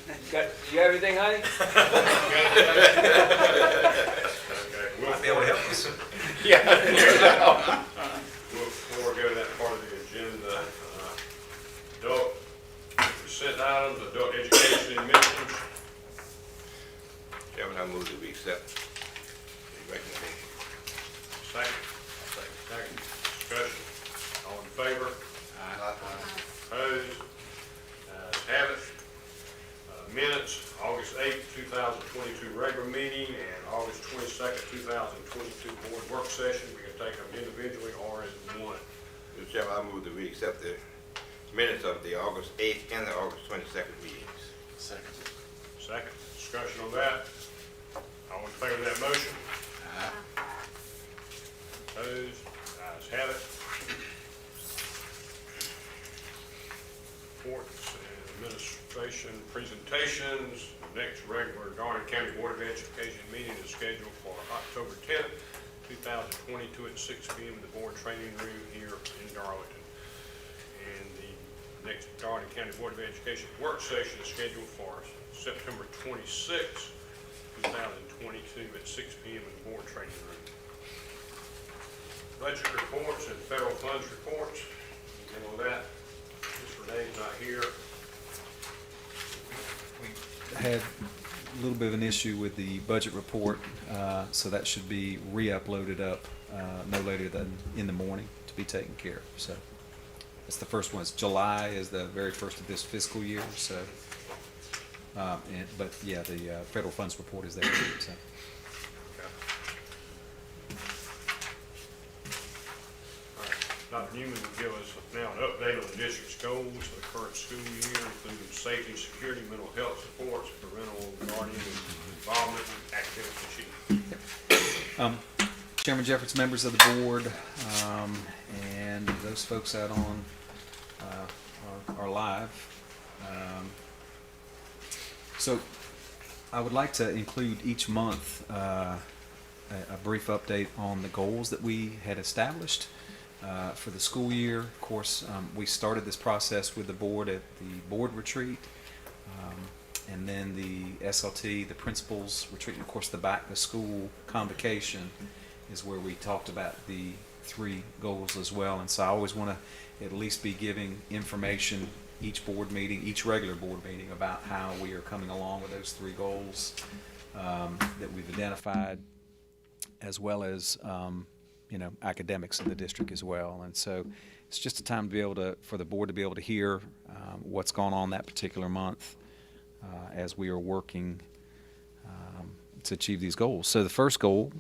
Do you have anything, honey? Okay, we'll be able to help us. Yeah. Before we go to that part of the agenda, adult consent items, adult education admissions. Chairman, I move that we accept the recommendation. Second. Second. Discussion. All in favor? Opposed? Have it. Minutes, August 8th, 2022 regular meeting and August 22nd, 2022 board work session. We can take them individually or as one. Mr. Chairman, I move that we accept the minutes of the August 8th and the August 22nd meetings. Second. Discussion on that. All in favor of that motion? Opposed? Ayes have it. Reports and administration presentations. The next regular Darlington County Board of Education meeting is scheduled for October 10th, 2022 at 6 p.m. in the board training room here in Darlington. And the next Darlington County Board of Education work session is scheduled for September 26th, 2022 at 6 p.m. in the board training room. Budget reports and federal funds reports. Anything on that? Ms. Renee's not here. We had a little bit of an issue with the budget report, so that should be re-uploaded up no later than in the morning to be taken care of. So that's the first one. It's July is the very first of this fiscal year. So, but yeah, the federal funds report is there. So. Dr. Newman will give us now an update on the district's goals for the current school year, including safety, security, mental health supports, parental guardian involvement, and activity. Chairman Jeffords, members of the board, and those folks out on our live. So I would like to include each month a brief update on the goals that we had established for the school year. Of course, we started this process with the board at the board retreat, and then the SLT, the principals retreat, and of course the back to school convocation is where we talked about the 3 goals as well. And so I always want to at least be giving information each board meeting, each regular board meeting, about how we are coming along with those 3 goals that we've identified, as well as academics in the district as well. And so it's just a time to be able to, for the board to be able to hear what's going on that particular month as we are working to achieve these goals. So the first goal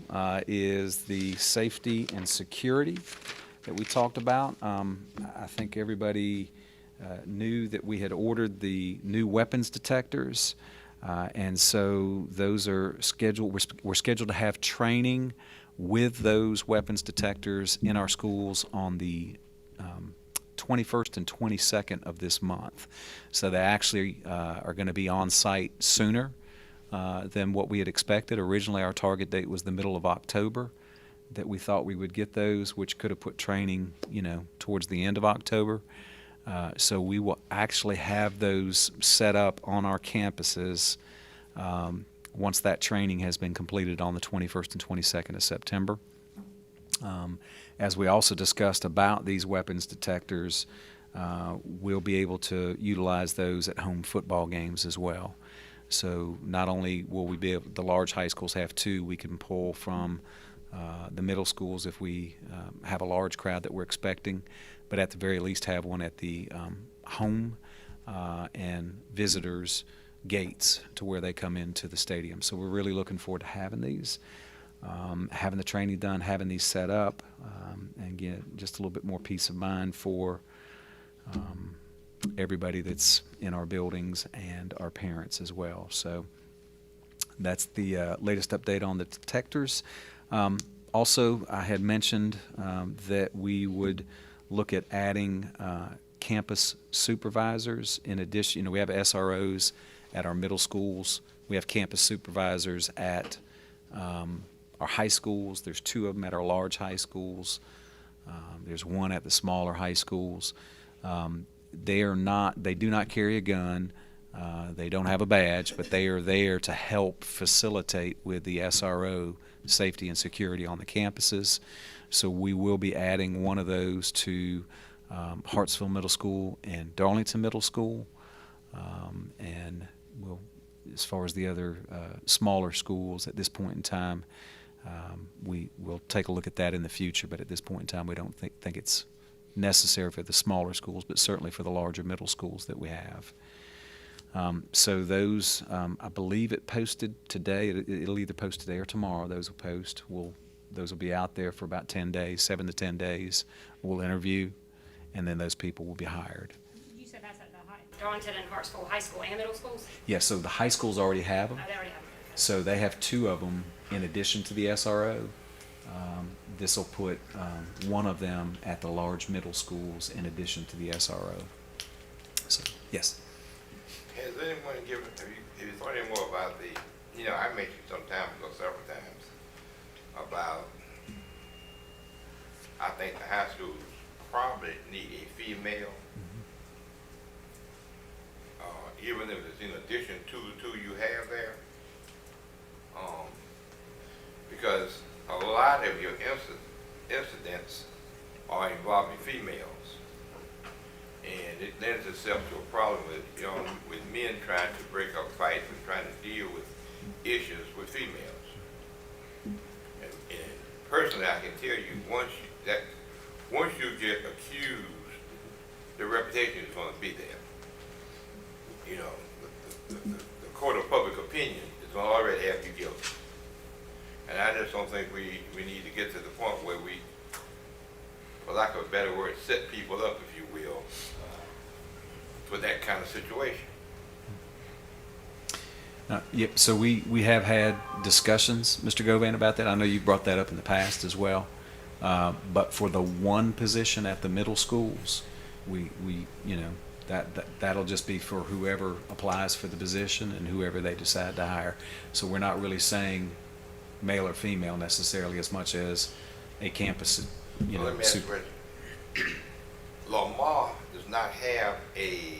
is the safety and security that we talked about. I think everybody knew that we had ordered the new weapons detectors, and so those are scheduled. We're scheduled to have training with those weapons detectors in our schools on the 21st and 22nd of this month. So they actually are going to be on site sooner than what we had expected. Originally, our target date was the middle of October that we thought we would get those, which could have put training, towards the end of October. So we will actually have those set up on our campuses once that training has been completed on the 21st and 22nd of September. As we also discussed about these weapons detectors, we'll be able to utilize those at home football games as well. So not only will we be able, the large high schools have 2, we can pull from the middle schools if we have a large crowd that we're expecting, but at the very least have one at the home and visitors gates to where they come into the stadium. So we're really looking forward to having these, having the training done, having these set up, and get just a little bit more peace of mind for everybody that's in our buildings and our parents as well. So that's the latest update on the detectors. Also, I had mentioned that we would look at adding campus supervisors. In addition, we have SROs at our middle schools. We have campus supervisors at our high schools. There's 2 of them at our large high schools. There's 1 at the smaller high schools. They do not carry a gun. They don't have a badge, but they are there to help facilitate with the SRO safety and security on the campuses. So we will be adding one of those to Hartsville Middle School and Darlington Middle School. And we'll, as far as the other smaller schools at this point in time, we will take a look at that in the future. But at this point in time, we don't think it's necessary for the smaller schools, but certainly for the larger middle schools that we have. So those, I believe it posted today. It'll either post today or tomorrow. Those will post. Those will be out there for about 10 days, 7 to 10 days. We'll interview, and then those people will be hired. You said that's at the Darlington and Hartsville High School and middle schools? Yeah, so the high schools already have them. Oh, they already have them. So they have 2 of them in addition to the SRO. This will put one of them at the large middle schools in addition to the SRO. So, yes. Has anyone given, have you thought any more about the, I mentioned some time ago, several times, about, I think the high schools probably need a female, even if it's in addition to the 2 you have there, because a lot of your incidents are involving females. And it lends itself to a problem with, with men trying to break up fights and trying to deal with issues with females. And personally, I can tell you, once you get accused, the reputation is going to be there. The court of public opinion is going to already have you guilty. And I just don't think we need to get to the point where we, for lack of a better word, set people up, if you will, for that kind of situation. Yep. So we have had discussions, Mr. Govan, about that. I know you brought that up in the past as well. But for the one position at the middle schools, we that'll just be for whoever applies for the position and whoever they decide to hire. So we're not really saying male or female necessarily as much as a campus, Well, let me ask you a question. Lamar does not have a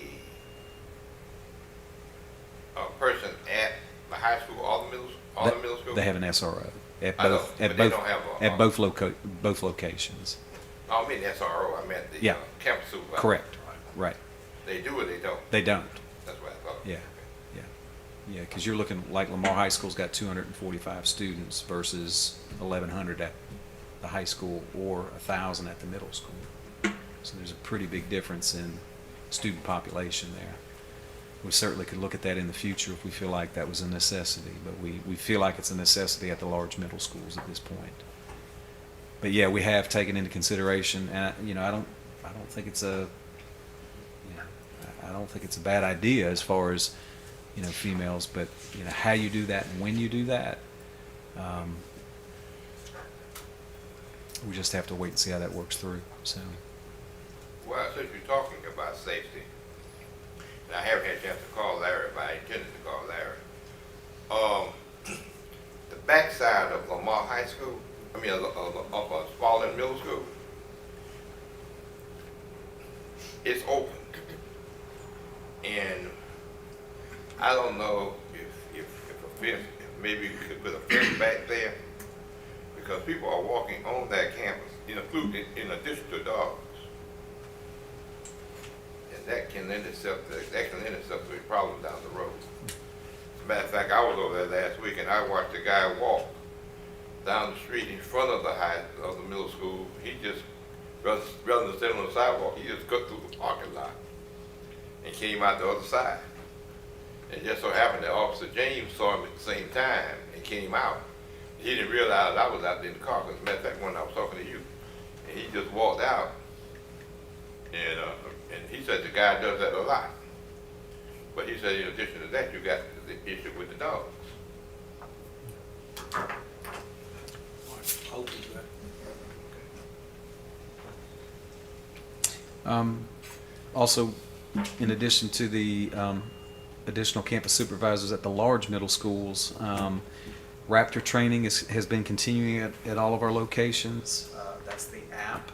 person at the high school or the middle school? They have an SRO at I know, both but they don't have at both locations. I mean SRO, I meant the Yeah. campus supervisor. Correct. Right. They do or they don't? They don't. That's what I thought. Yeah. Yeah, because you're looking like Lamar High School's got 245 students versus 1,100 at the high school or 1,000 at the middle school. So there's a pretty big difference in student population there. We certainly could look at that in the future if we feel like that was a necessity, but we feel like it's a necessity at the large middle schools at this point. But yeah, we have taken into consideration, and I don't think it's a bad idea as far as females, but how you do that and when you do that, we just have to wait and see how that works through. So. Well, since you're talking about safety, and I haven't had a chance to call Larry, but I intended to call Larry. The backside of Lamar High School, of Spalding Middle School, it's open. And I don't know if a fence, maybe we could put a fence back there, because people are walking on that campus, in addition to dogs. And that can lend itself to a problem down the road. As a matter of fact, I was over there last week and I watched a guy walk down the street in front of the middle school. He just, rather than stand on the sidewalk, he just cut through the parking lot and came out the other side. And just so happened that Officer James saw him at the same time and came out. He didn't realize I was out there in the car, because as a matter of fact, when I was talking to you, and he just walked out, and he said the guy does that a lot. But he said in addition to that, you got the issue with the dogs. Also, in addition to the additional campus supervisors at the large middle schools, Raptor training has been continuing at all of our locations. That's the app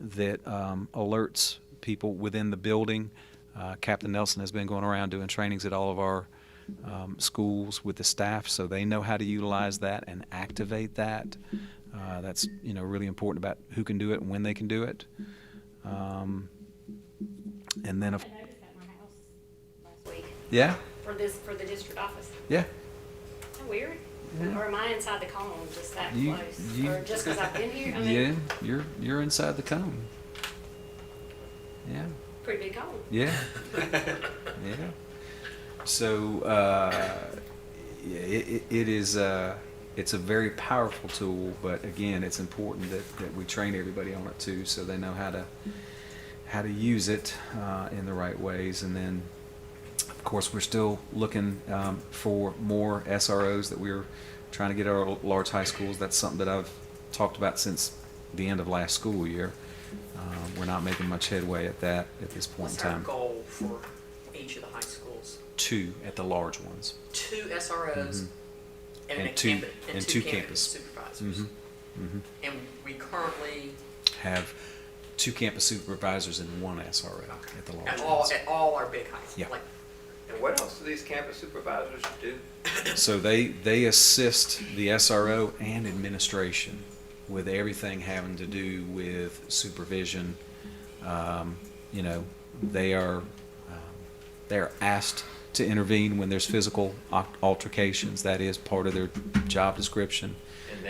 that alerts people within the building Captain Nelson has been going around doing trainings at all of our schools with the staff, so they know how to utilize that and activate that. That's really important about who can do it and when they can do it. And then, I noticed that in my house last week yeah, for the district office. yeah. Isn't that weird? Or am I inside the cone just that You- close? you- Or just because I've been here? I mean, Yeah, you're inside the cone. Yeah, pretty big cone. yeah, yeah. So yeah, it is. It's a very powerful tool, but again, it's important that we train everybody on it too, so they know how to use it in the right ways. And then, of course, we're still looking for more SROs that we're trying to get our large high schools. That's something that I've talked about since the end of last school year. We're not making much headway at that at this point What's in our time. goal for each of the high schools? 2 at the large ones. 2 SROs Mhm. and, And a two- campus, and and 2 two campus campus. supervisors. Mhm. And we currently, Have 2 campus supervisors and 1 SRO at the large at ones. all our big high schools. Yeah. Like, And what else do these campus supervisors do? So they assist the SRO and administration with everything having to do with supervision. They're asked to intervene when there's physical altercations. That is part of their job description. And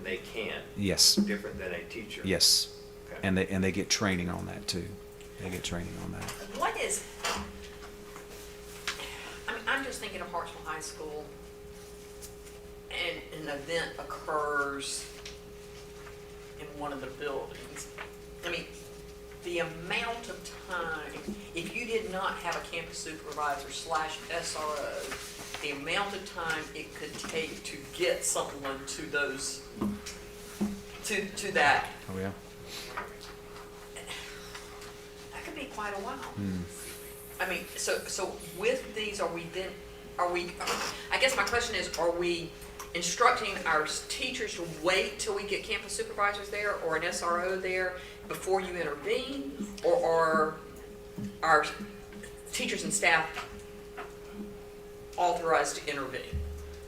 they can, Yes, different than a teacher. yes, Okay. and they get training on that too. They get training on that. what is, I mean, I'm just thinking of Hartsville High School, and an event occurs in one of the buildings. I mean, the amount of time, if you did not have a campus supervisor / SRO, the amount of time it could take to get someone to those, to that, Oh yeah. that could be quite a while. Mm. I mean, so with these, are we, I guess my question is, are we instructing our teachers to wait till we get campus supervisors there or an SRO there before you intervene? Or are our teachers and staff authorized to intervene?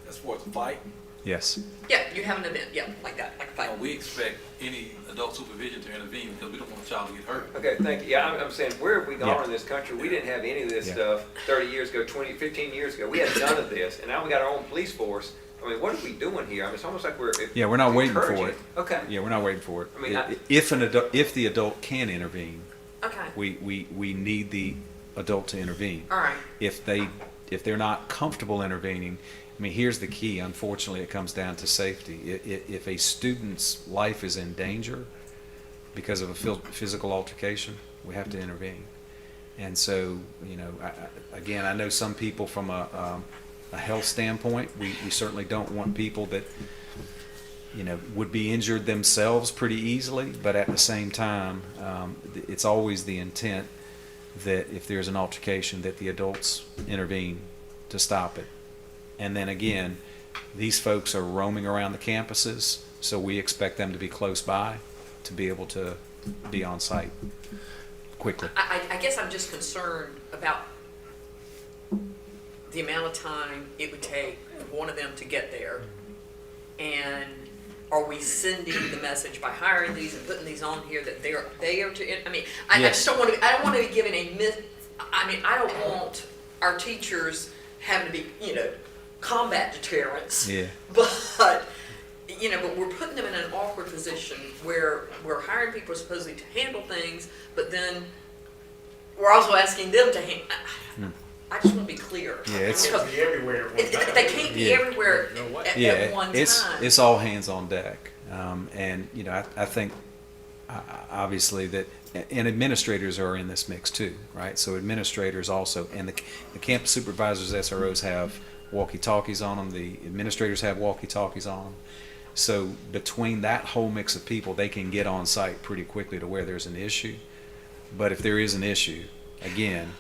As far as a fight, Yes. Yeah, you have an event, yeah, like that, like a fight. we expect any adult supervision to intervene because we don't want a child to get hurt. Okay, thank you. Yeah, I'm saying, where have we Yeah. gone in this country? We didn't have any of this Yeah. stuff 30 years ago, 20, 15 years ago. We had none of this, and now we got our own police force. I mean, what are we doing here? I mean, it's almost like we're Yeah, we're not waiting for encouraging it. Okay. Yeah, we're not waiting for it. I mean, If the adult can intervene, Okay, we need the adult to intervene. all right. If they're not comfortable intervening, I mean, here's the key. Unfortunately, it comes down to safety. If a student's life is in danger because of a physical altercation, we have to intervene. And so, again, I know some people from a health standpoint, we certainly don't want people that, would be injured themselves pretty easily. But at the same time, it's always the intent that if there's an altercation, that the adults intervene to stop it. And then again, these folks are roaming around the campuses, so we expect them to be close by to be able to be on site quickly. I guess I'm just concerned about the amount of time it would take for one of them to get there. And are we sending the message by hiring these and putting these on here that they are to, I mean, I Yes. just don't want to, I don't want to be given a myth. I mean, I don't want our teachers having to be, combat deterrents. Yeah. But, but we're putting them in an awkward position where we're hiring people supposedly to handle things, but then we're also asking them to handle. I just want to be clear. Yeah, it's- Because Be everywhere at one time. they can't be Yeah. everywhere No way. at one time. It's all hands on deck. And, I think obviously that, and administrators are in this mix too, right? So administrators also, and the campus supervisors, SROs have walkie-talkies on them, the administrators have walkie-talkies on them. So between that whole mix of people, they can get on site pretty quickly to where there's an issue. But if there is an issue, again,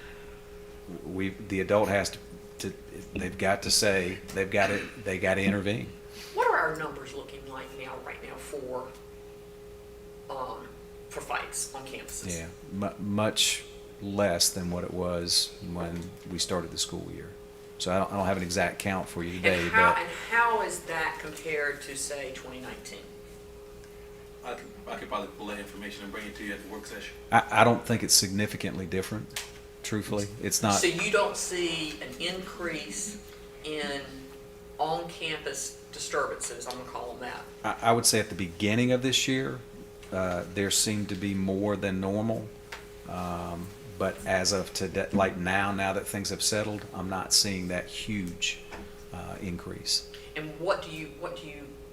the adult has to they've got to say, they got to intervene. What are our numbers looking like right now for fights on campuses? Yeah, much less than what it was when we started the school year. So I don't have an exact count for you today, And but how is that compared to, say, 2019? I could probably pull that information and bring it to you at the work session. I don't think it's significantly different, truthfully. It's not. So you don't see an increase in on-campus disturbances, I'm gonna call them that? I would say at the beginning of this year, there seemed to be more than normal. But as of today, like now that things have settled, I'm not seeing that huge increase. And what do you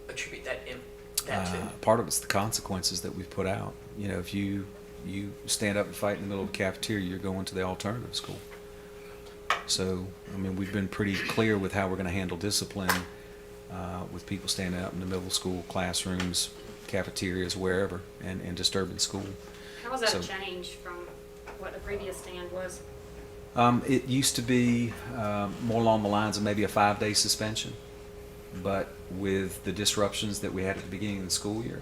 attribute that to? Part of it's the consequences that we've put out. You know, if you stand up and fight in the middle of the cafeteria, you're going to the alternative school. So, I mean, we've been pretty clear with how we're going to handle discipline with people standing up in the middle school classrooms, cafeterias, wherever, and disturbing school. How was that So- changed from what the previous stand was? It used to be more along the lines of maybe a 5-day suspension, but with the disruptions that we had at the beginning of the school year,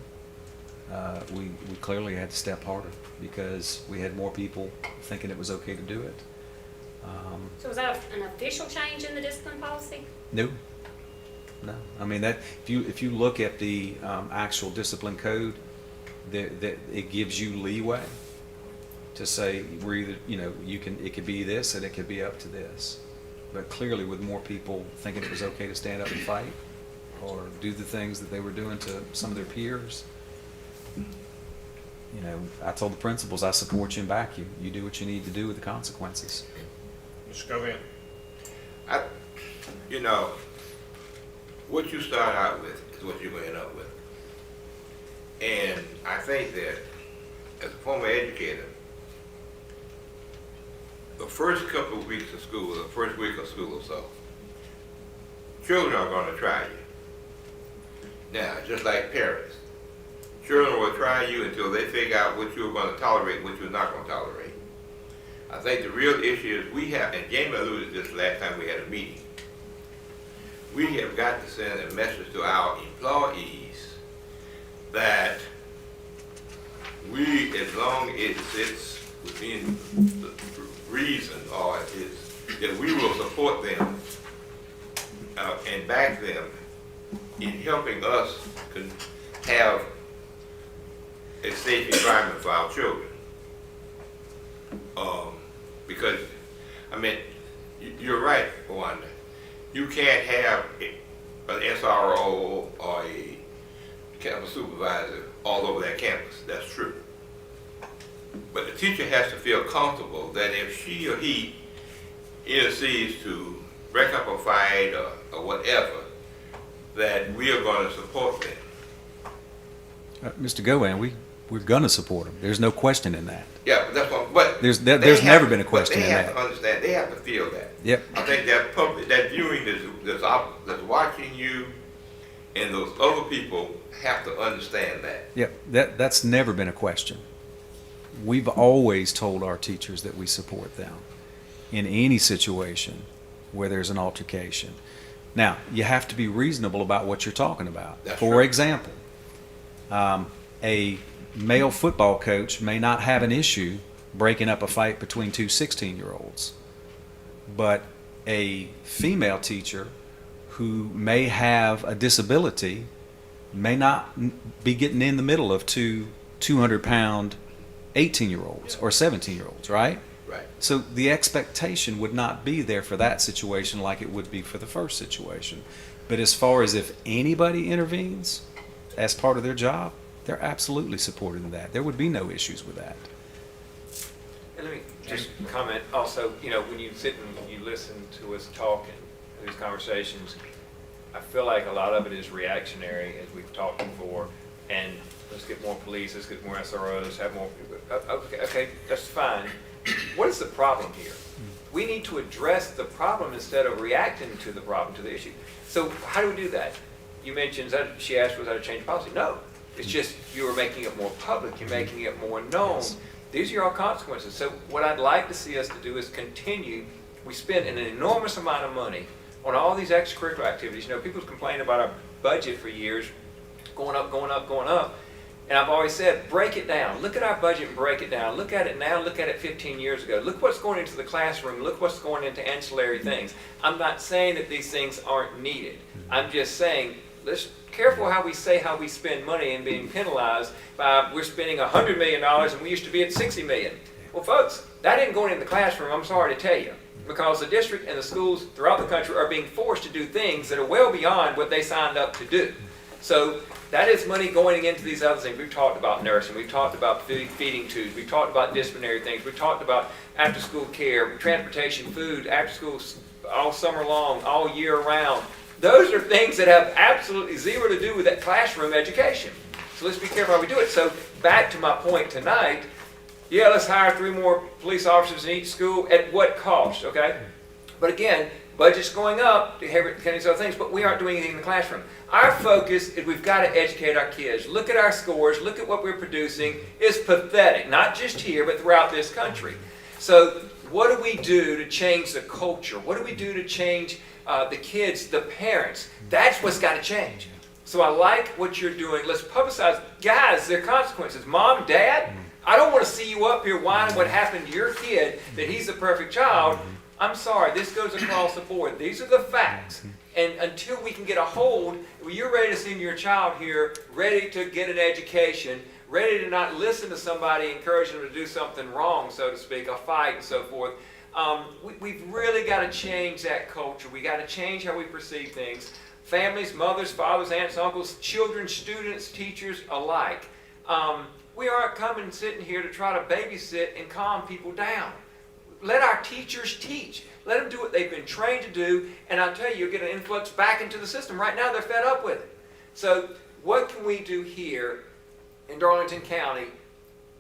we clearly had to step harder because we had more people thinking it was okay to do it. So was that an official change in the discipline policy? No. I mean that if you look at the actual discipline code, that it gives you leeway to say we're either it could be this and it could be up to this, but clearly with more people thinking it was okay to stand up and fight or do the things that they were doing to some of their peers. I told the principals I support you and back you. You do what you need to do with the consequences. Ms. Govan? What you start out with is what you're going to end up with. And I think that as a former educator, the first couple of weeks of school, the first week of school or so, children are going to try you. Now, just like parents, children will try you until they figure out what you're going to tolerate and what you're not going to tolerate. I think the real issue is we have, and Jamie alluded to this last time we had a meeting, we have got to send a message to our employees that we, as long as it's within the reason or that we will support them and back them in helping us have a safe environment for our children. Because, I mean, you're right, Wanda. You can't have an SRO or a campus supervisor all over that campus. That's true. But the teacher has to feel comfortable that if she or he intercedes to break up a fight or whatever, that we are going to support them. Mr. Gowan, we're going to support them. There's no question in that. Yeah, that's what. But There's never been a question in They have that. to understand. They have to feel that. Yep. I think that public, that viewing that's watching you, and those other people have to understand that. Yep. That's never been a question. We've always told our teachers that we support them in any situation where there's an altercation. Now, you have to be reasonable about what you're talking about. That's For true. example, a male football coach may not have an issue breaking up a fight between two 16-year-olds, but a female teacher who may have a disability may not be getting in the middle of two 200-pound 18-year-olds or 17-year-olds, right? Right. So the expectation would not be there for that situation like it would be for the first situation. But as far as if anybody intervenes as part of their job, they're absolutely supported in that. There would be no issues with that. And let me just comment also, when you sit and you listen to us talking, these conversations, I feel like a lot of it is reactionary, as we've talked before, and let's get more police, let's get more SROs, have more, okay, that's fine. What is the problem here? We need to address the problem instead of reacting to the problem, to the issue. So how do we do that? You mentioned, she asked, was that a change of policy? No, it's just you are making it more public, you're making it more known. Yes. These are all consequences. So what I'd like to see us to do is continue. We spend an enormous amount of money on all these extracurricular activities. People complain about our budget for years, going up, going up, going up. And I've always said, break it down. Look at our budget and break it down. Look at it now, look at it 15 years ago. Look what's going into the classroom. Look what's going into ancillary things. I'm not saying that these things aren't needed. I'm just saying, let's careful how we say how we spend money and being penalized by we're spending $100 million and we used to be at 60 million. Well, folks, that ain't going in the classroom, I'm sorry to tell you, because the district and the schools throughout the country are being forced to do things that are well beyond what they signed up to do. So that is money going into these other things. We've talked about nursing, we've talked about feeding tubes, we've talked about disciplinary things, we've talked about after-school care, transportation, food, after-school all summer long, all year round. Those are things that have absolutely zero to do with that classroom education. So let's be careful how we do it. So back to my point tonight, yeah, let's hire 3 more police officers in each school. At what cost, okay? But again, budget's going up to have these other things, but we aren't doing anything in the classroom. Our focus is we've got to educate our kids. Look at our scores, look at what we're producing. It's pathetic, not just here, but throughout this country. So what do we do to change the culture? What do we do to change the kids, the parents? That's what's got to change. So I like what you're doing. Let's publicize. Guys, there are consequences. Mom, Dad, I don't want to see you up here whining what happened to your kid, that he's the perfect child. I'm sorry, this goes across the board. These are the facts. And until we can get a hold, you're ready to send your child here, ready to get an education, ready to not listen to somebody encouraging them to do something wrong, so to speak, a fight and so forth. We've really got to change that culture. We got to change how we perceive things. Families, mothers, fathers, aunts, uncles, children, students, teachers alike. We aren't coming sitting here to try to babysit and calm people down. Let our teachers teach. Let them do what they've been trained to do, and I'll tell you, you'll get an influx back into the system. Right now, they're fed up with it. So what can we do here in Darlington County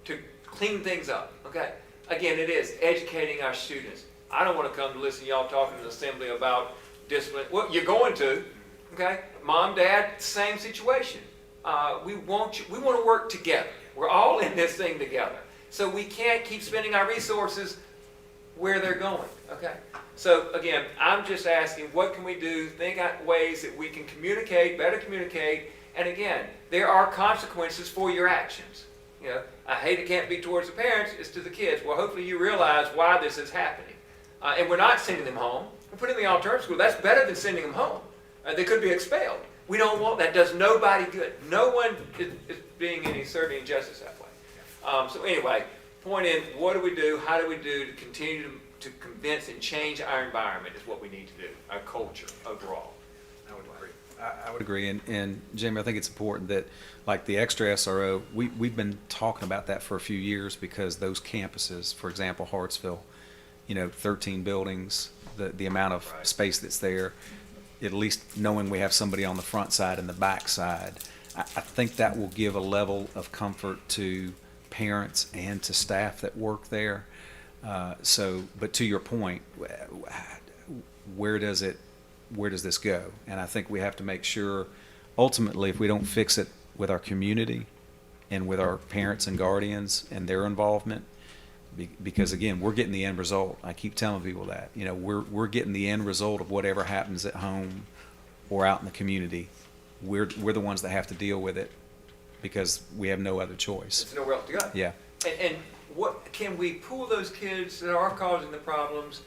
to clean things up? Okay. Again, it is educating our students. I don't want to come to listen to y'all talking in the assembly about discipline. Well, you're going to. Okay. Mom, Dad, same situation. We want to work together. We're all in this thing together. So we can't keep spending our resources where they're going, okay? So again, I'm just asking, what can we do? Think out ways that we can communicate, better communicate, and again, there are consequences for your actions. You know, I hate it can't be towards the parents, it's to the kids. Well, hopefully you realize why this is happening. And we're not sending them home. We're putting them in the alternative school. That's better than sending them home. They could be expelled. We don't want that. Does nobody good. No one is being any serving justice that way. So anyway, point in, what do we do? How do we do to continue to convince and change our environment is what we need to do, our culture overall. I would agree. I would agree. And Jamie, I think it's important that, like the extra SRO, we've been talking about that for a few years because those campuses, for example, Hartsville, 13 buildings, the amount of space that's there, at least knowing we have somebody on the front side and the back side, I think that will give a level of comfort to parents and to staff that work there. But to your point, where does this go? And I think we have to make sure, ultimately, if we don't fix it with our community and with our parents and guardians and their involvement, because again, we're getting the end result. I keep telling people that, we're getting the end result of whatever happens at home or out in the community. We're the ones that have to deal with it because we have no other choice. There's nowhere else to go. Yeah. And what can we pull those kids that are causing the problems?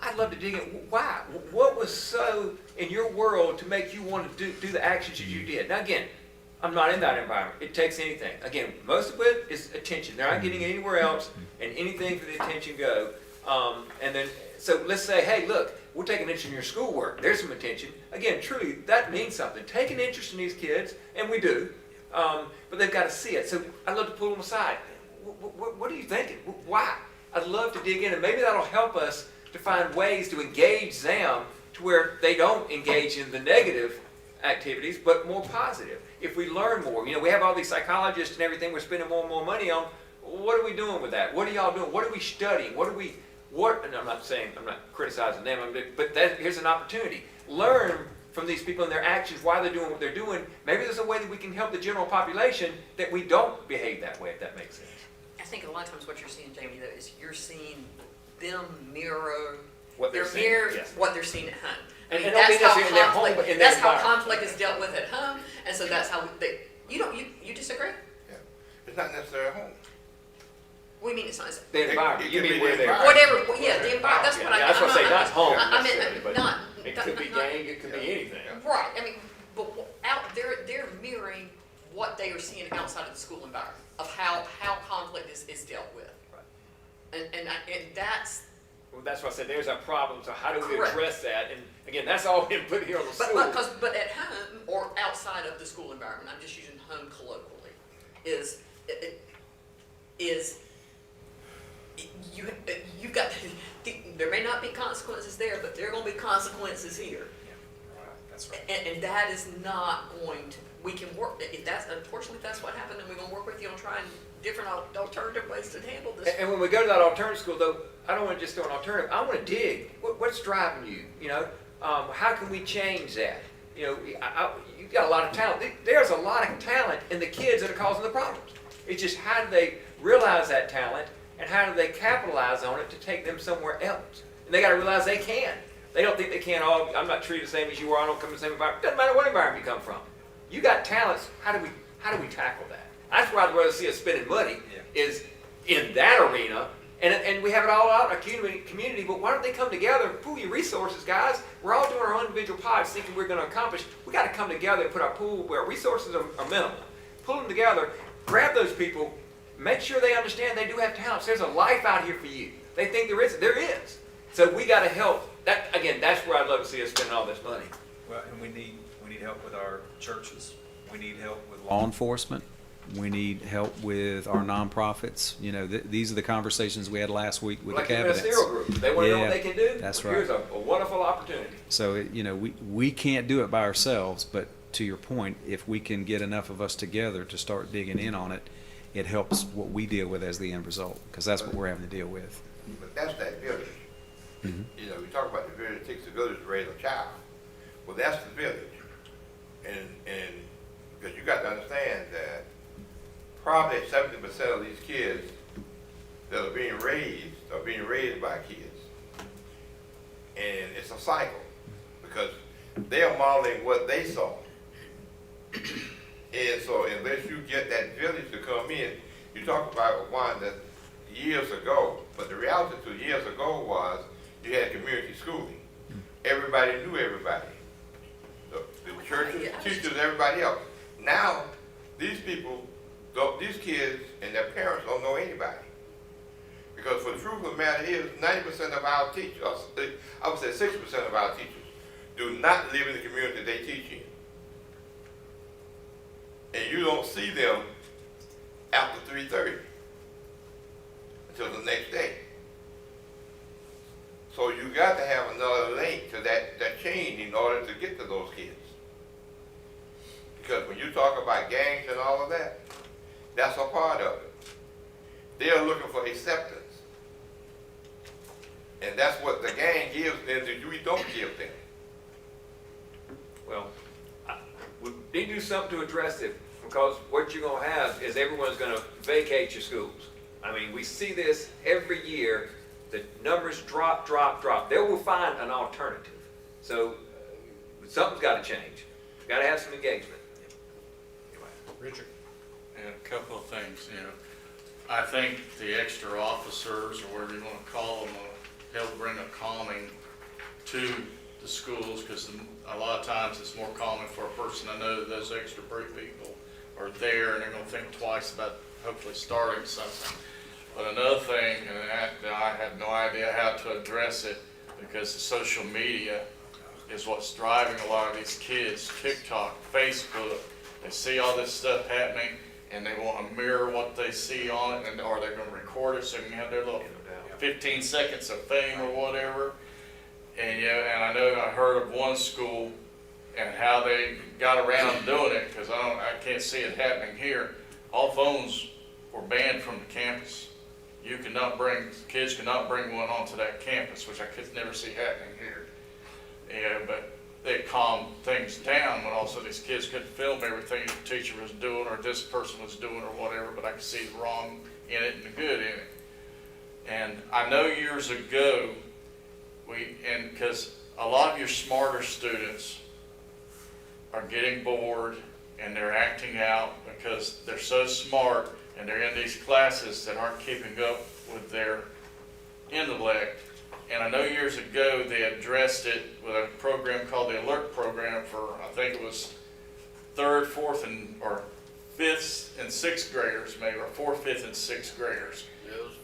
I'd love to dig in. Why? What was so in your world to make you want to do the actions that you did? Now again, I'm not in that environment. It takes anything. Again, most of it is attention. They're not getting it anywhere else, and anything for the attention go. And then, so let's say, hey, look, we'll take an interest in your schoolwork. There's some attention. Again, truly, that means something. Take an interest in these kids, and we do, but they've got to see it. So I'd love to pull them aside. What are you thinking? Why? I'd love to dig in, and maybe that'll help us to find ways to engage them to where they don't engage in the negative activities, but more positive. If we learn more, we have all these psychologists and everything we're spending more and more money on. What are we doing with that? What are y'all doing? What are we studying? And I'm not criticizing them, but here's an opportunity. Learn from these people and their actions, why they're doing what they're doing. Maybe there's a way that we can help the general population that we don't behave that way, if that makes sense. I think a lot of times what you're seeing, Jamie, though, is you're seeing them mirror What they're seeing, yes. what they're seeing at home. And that's don't be how necessarily in their home, conflict, but in their that's how environment. conflict is dealt with at home, and so that's how you disagree? It's not necessarily home. We mean it's not, The environment, It you could mean be where the they're. whatever, yeah, the environment, that's what I. Yeah, that's what I say, I'm not home I meant, necessarily, but not. it could be not- gang, it could be anything. Right, I mean, but out, they're mirroring what they are seeing outside of the school environment, of how conflict is dealt with. Right. And that's, Well, that's why I said there's a problem, so how do we Correct. address that? And again, that's all been put here on the school. but at home or outside of the school environment, I'm just using home colloquially, you've got, there may not be consequences there, but there are gonna be consequences here. That's right. And that is not going to, we can work, if that's, unfortunately, if that's what happened, then we're gonna work with you on trying different alternative ways to handle this. And when we go to that alternative school, though, I don't want to just do an alternative. I want to dig. What's driving you? You know, how can we change that? You know, you've got a lot of talent. There's a lot of talent in the kids that are causing the problems. It's just how do they realize that talent and how do they capitalize on it to take them somewhere else? And they got to realize they can. They don't think they can. Oh, I'm not treated the same as you are. I don't come from the same environment. Doesn't matter what environment you come from. You got talents. How do we tackle that? That's where I'd rather see us spending money is in that arena. And we have it all out in a community, but why don't they come together and pool your resources, guys? We're all doing our own individual pods thinking we're going to accomplish. We got to come together and put our pool where our resources are minimal. Pull them together, grab those people, make sure they understand they do have talents. There's a life out here for you. They think there isn't. There is. So we got to help. That again, that's where I'd love to see us spending all this money. Well, and we need help with our churches. We need help with law enforcement. We need help with our nonprofits. You know, these are the conversations we had last week with Like the the cabinets. ministerial group. They want to know what Yeah, they can do. that's Well, here's right. a wonderful opportunity. So, you know, we can't do it by ourselves, but to your point, if we can get enough of us together to start digging in on it, it helps what we deal with as the end result, because that's what we're having to deal with. But that's that village. Mhm. You know, we talk about the village, it takes a village to raise a child. Well, that's the village. And because you got to understand that probably 70% of these kids that are being raised by kids. And it's a cycle because they are modeling what they saw. And so unless you get that village to come in, you talk about one that years ago, but the reality 2 years ago was you had community schooling. Everybody knew everybody. The churches, teachers, everybody else. Now, these people, these kids and their parents don't know anybody. Because for the truth of the matter is, 90% of our teachers, I would say 60% of our teachers, do not live in the community they teach in. And you don't see them after 3:30 until the next day. So you got to have another link to that chain in order to get to those kids. Because when you talk about gangs and all of that, that's a part of it. They are looking for acceptance. And that's what the gang gives them that we don't give them. Well, we need to do something to address it because what you're going to have is everyone's going to vacate your schools. I mean, we see this every year. The numbers drop. They will find an alternative. So something's got to change. We've got to have some engagement. Richard? And a couple of things, you know. I think the extra officers, or whatever you want to call them, help bring a calming to the schools, because a lot of times it's more calming for a person to know that those extra brave people are there and they're going to think twice about hopefully starting something. But another thing, and I have no idea how to address it, because the social media is what's driving a lot of these kids. TikTok, Facebook, they see all this stuff happening and they want to mirror what they see on it, or they're going to record it so they can have their little 15 seconds of fame or whatever. And and I know I heard of one school and how they got around doing it, because I can't see it happening here. All phones were banned from the campus. Kids could not bring one onto that campus, which I could never see happening here. Yeah, but they calmed things down when also these kids couldn't film everything the teacher was doing or this person was doing or whatever, but I could see the wrong in it and the good in it. And I know years ago, because a lot of your smarter students are getting bored and they're acting out because they're so smart and they're in these classes that aren't keeping up with their intellect. And I know years ago they addressed it with a program called the Alert Program for, I think it was 3rd, 4th, or 5th and 6th graders, maybe, or 4th, 5th, and 6th graders.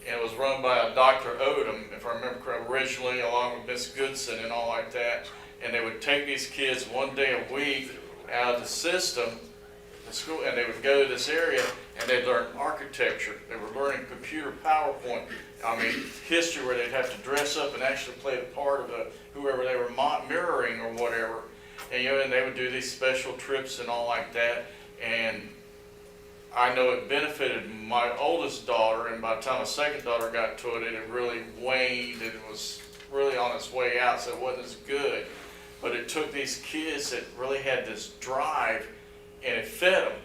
And it was run by a Dr. Odom, if I remember correctly, originally, along with Miss Goodson and all like that. And they would take these kids one day a week out of the system, the school, and they would go to this area and they'd learn architecture. They were learning computer PowerPoint. I mean, history, where they'd have to dress up and actually play the part of whoever they were mirroring or whatever. And, you know, and they would do these special trips and all like that. And I know it benefited my oldest daughter, and by the time my second daughter got to it, it had really waned and it was really on its way out, so it wasn't as good. But it took these kids that really had this drive, and it fed them.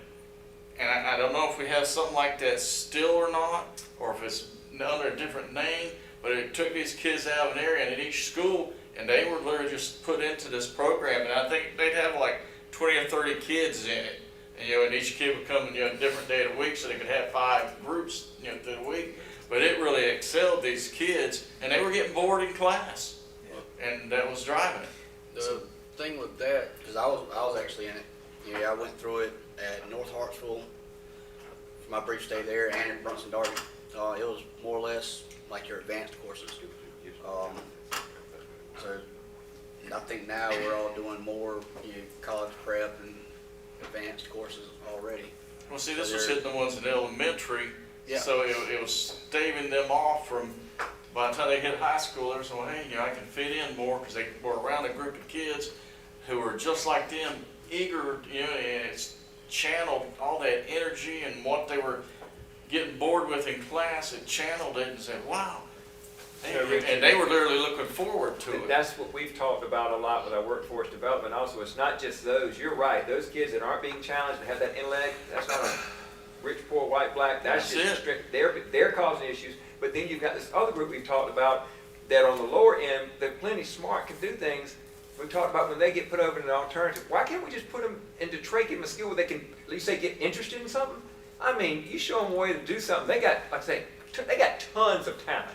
And I don't know if we have something like that still or not, or if it's under a different name, but it took these kids out of an area, and at each school, and they were literally just put into this program, and I think they'd have like 20 or 30 kids in it. And, you know, and each kid would come, you know, a different day of the week, so they could have 5 groups, you know, through the week. But it really excelled these kids, and they were getting bored in class, and that was driving it. The thing with that, because I was actually in it. You know, I went through it at North Hartsville for my brief stay there, and at Brunson Darby. It was more or less like your advanced courses. So I think now we're all doing more, you know, college prep and advanced courses already. Well, see, this was hitting the ones in elementary, Yeah. so it was staving them off from, by the time they hit high school, they were saying, hey, you know, I can fit in more, because they were around a group of kids who were just like them, eager, you know, and it's channeled all that energy and what they were getting bored with in class. It channeled it and said, wow. And they were literally looking forward to it. That's what we've talked about a lot with our workforce development also. It's not just those. You're right. Those kids that aren't being challenged and have that intellect, that's not a rich, poor, white, black. That's just strict. They're causing issues. But then you've got this other group we've talked about that on the lower end, they're plenty smart, can do things. We talked about when they get put over in an alternative. Why can't we just put them into Drake, give them a skill where they can at least they get interested in something? I mean, you show them a way to do something. They got, like I say, they got tons of talent.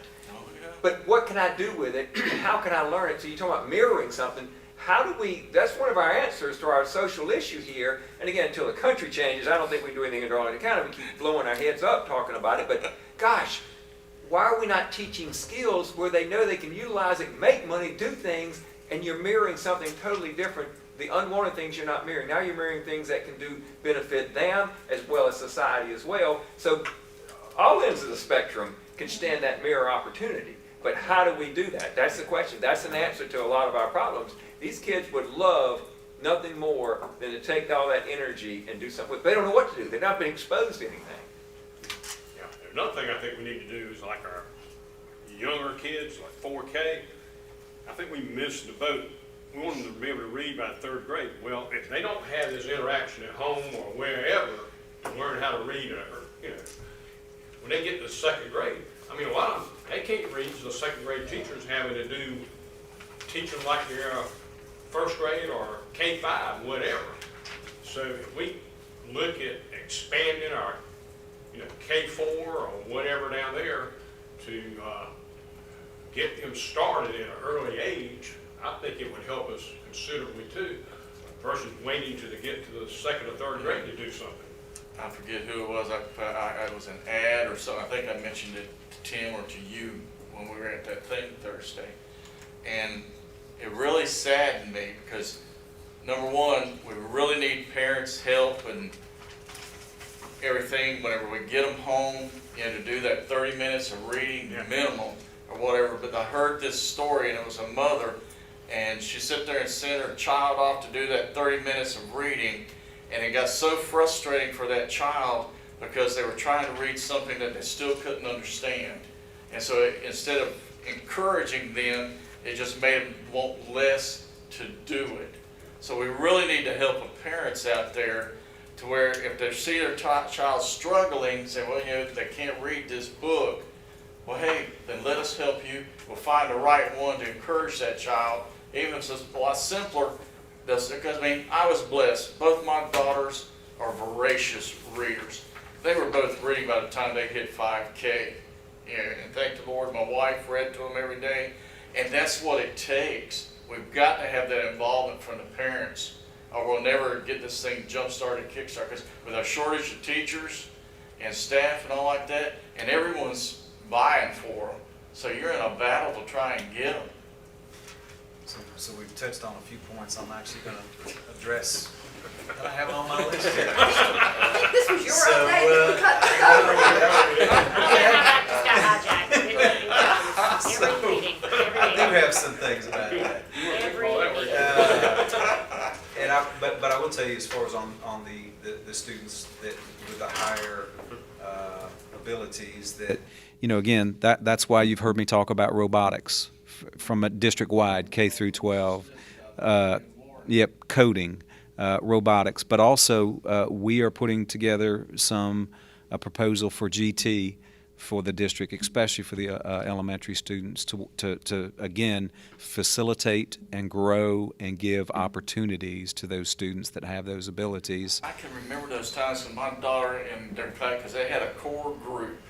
But what can I do with it? How can I learn it? So you're talking about mirroring something. How do we, that's one of our answers to our social issue here. And again, until the country changes, I don't think we do anything at Darlington County. We keep blowing our heads up talking about it. But gosh, why are we not teaching skills where they know they can utilize it, make money, do things, and you're mirroring something totally different? The unwanted things you're not mirroring. Now you're mirroring things that can do benefit them as well as society as well. So all ends of the spectrum can stand that mirror opportunity. But how do we do that? That's the question. That's an answer to a lot of our problems. These kids would love nothing more than to take all that energy and do something with it. They don't know what to do. They've not been exposed to anything. Yeah, another thing I think we need to do is like our younger kids, like 4K, I think we missed the boat. We want them to be able to read by the 3rd grade. Well, if they don't have this interaction at home or wherever to learn how to read, or, you know, when they get to the 2nd grade, I mean, a lot of them, they can't read, so the 2nd grade teachers having to teach them like they're 1st grade or K-5, whatever. So if we look at expanding our, you know, K-4 or whatever down there to get them started at an early age, I think it would help us considerably too, versus waiting till they get to the 2nd or 3rd grade to do something. I forget who it was. It was an ad or something. I think I mentioned it to Tim or to you when we were at that thing Thursday. And it really saddened me because, number one, we really need parents' help and everything whenever we get them home, you know, to do that 30 minutes of reading minimum or whatever. But I heard this story, and it was a mother, and she sat there and sent her child off to do that 30 minutes of reading. And it got so frustrating for that child because they were trying to read something that they still couldn't understand. And so instead of encouraging them, it just made them want less to do it. So we really need to help the parents out there to where if they see their child struggling, say, well, you know, they can't read this book. Well, hey, then let us help you. We'll find the right one to encourage that child. Even if it's a lot simpler, because I mean, I was blessed. Both my daughters are voracious readers. they were both reading by the time they hit 5K. And thank the Lord, my wife read to them every day. And that's what it takes. We've got to have that involvement from the parents, or we'll never get this thing jump-started, kick-started. Because with our shortage of teachers and staff and all like that, and everyone's vying for them. So you're in a battle to try and get them. So we've touched on a few points I'm actually going to address that I have on my list here. I think this was your So, update. Just got hijacked. Every meeting, I do have some things about that. every meeting. But I will tell you, as far as on the students that with the higher abilities, that again, that's why you've heard me talk about robotics from a district-wide K through 12. Coding, robotics, but also we are putting together a proposal for GT for the district, especially for the elementary students, to again facilitate and grow and give opportunities to those students that have those abilities. I can remember those times when my daughter and their class, because they had a core group,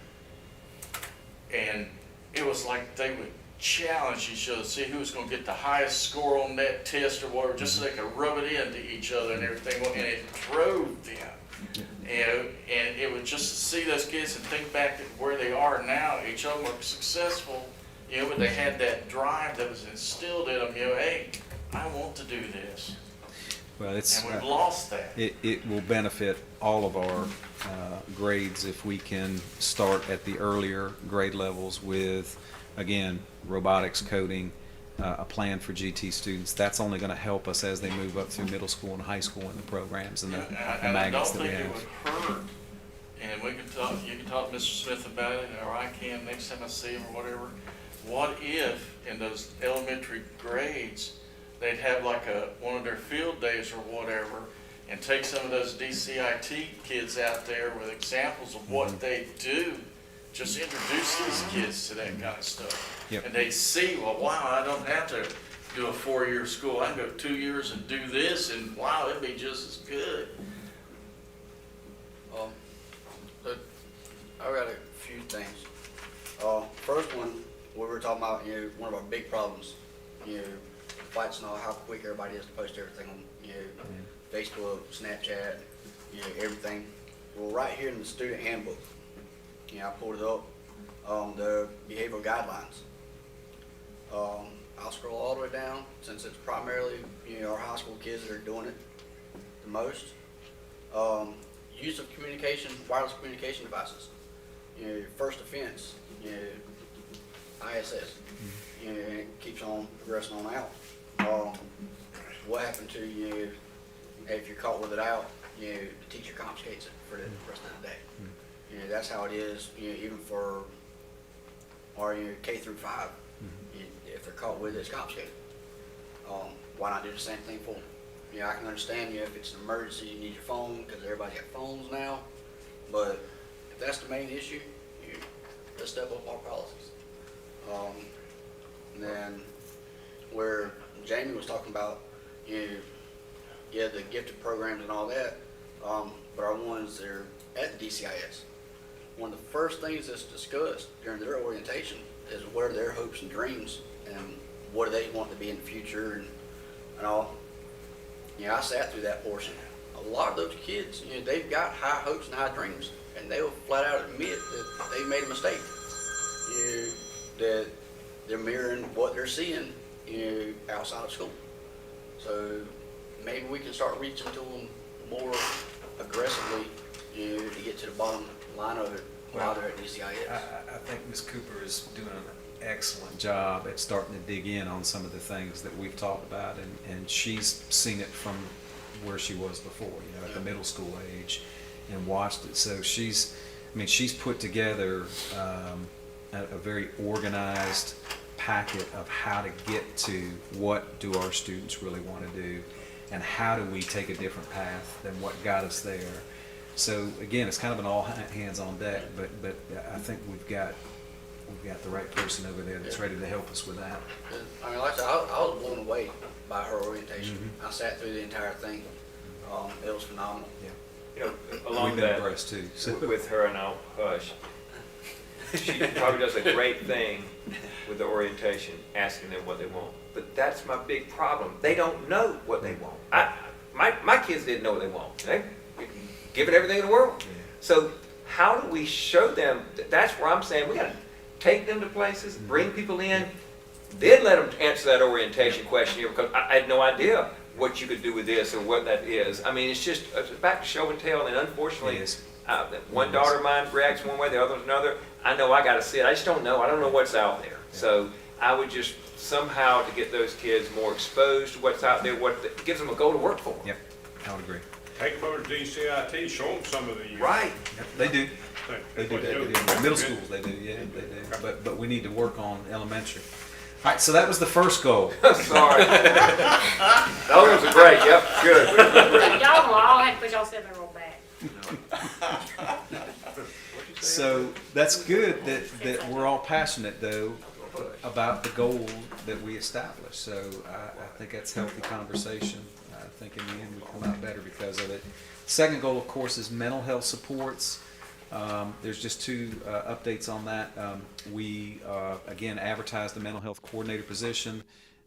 and it was like they would challenge each other to see who was going to get the highest score on that test or whatever, just so they could rub it into each other and everything, and it drove them. And it was just to see those kids and think back at where they are now. Each of them were successful, but they had that drive that was instilled in them. Hey, I want to do this. Well, And we've lost that. It will benefit all of our grades if we can start at the earlier grade levels with, again, robotics, coding, a plan for GT students. That's only going to help us as they move up through middle school and high school in the programs and the magnets that we And I don't think it have. would hurt, and we can talk, you can talk to Mr. Smith about it, or I can next time I see him or whatever. What if in those elementary grades, they'd have like one of their field days or whatever, and take some of those DCIT kids out there with examples of what they do. Just introduce these kids to that kind of stuff. Yep. And they see, well, wow, I don't have to do a 4-year school. I can go 2 years and do this, and wow, it'd be just as good. But I've got a few things. First one, we were talking about, one of our big problems, fights and all, how quick everybody is to post everything on, Facebook, Snapchat, everything. Well, right here in the student handbook, I pulled it up on the behavioral guidelines. I'll scroll all the way down, since it's primarily, our high school kids that are doing it the most. Use of communication, wireless communication devices. First offense, ISS. It keeps on progressing on out. What happened to you if you're caught with it out? The teacher confiscates it for the rest of the day. That's how it is, even for our K through 5. If they're caught with it, it's confiscated. Why not do the same thing for them? I can understand if it's an emergency, you need your phone, because everybody's got phones now. But if that's the main issue, let's step up our policies. And then where Jamie was talking about, the gifted programs and all that, but our ones that are at the DCIS, one of the first things that's discussed during their orientation is what are their hopes and dreams and what do they want to be in the future and all. I sat through that portion. A lot of those kids, they've got high hopes and high dreams, and they'll flat out admit that they made a mistake. That they're mirroring what they're seeing, outside of school. So maybe we can start reaching to them more aggressively, to get to the bottom line of it while they're at DCIS. I think Ms. Cooper is doing an excellent job at starting to dig in on some of the things that we've talked about, and she's seen it from where she was before, at the middle school age, and watched it. So she's put together a very organized packet of how to get to what do our students really want to do, and how do we take a different path than what got us there. So again, it's kind of an all hands on deck, but I think we've got the right person over there that's ready to help us with that. Like I said, I was blown away by her orientation. I sat through the entire thing. It was phenomenal. Yeah. you know, along We've been that, impressed too. So. with her, and I'll hush. She probably does a great thing with the orientation, asking them what they want. But that's my big problem. They don't know what they want. My kids didn't know what they want. They give it everything in the world. So how do we show them? That's where I'm saying we got to take them to places, bring people in, then let them answer that orientation question here, because I had no idea what you could do with this or what that is. I mean, it's just it's back to show and tell, and unfortunately, Yes. one daughter of mine reacts one way, the other another. I know I got to see it. I just don't know. I don't know what's out there. So I would just somehow to get those kids more exposed to what's out there, what gives them a goal to work for. Yep, I would agree. Take them over to DCIT, show them some of the. Right. Yep, they do. They do What that. do. They do. Middle schools, they do. Yeah, they do. But we need to work on elementary. All right, so that was the first goal. Sorry. Those are great. Yep, good. Y'all will all have to put y'all 7-year-old back. So that's good that we're all passionate though about the goal that we established. So I think that's healthy conversation. I think in the end we come out better because of it. Second goal, of course, is mental health supports. There's just two updates on that. We again advertised the mental health coordinator position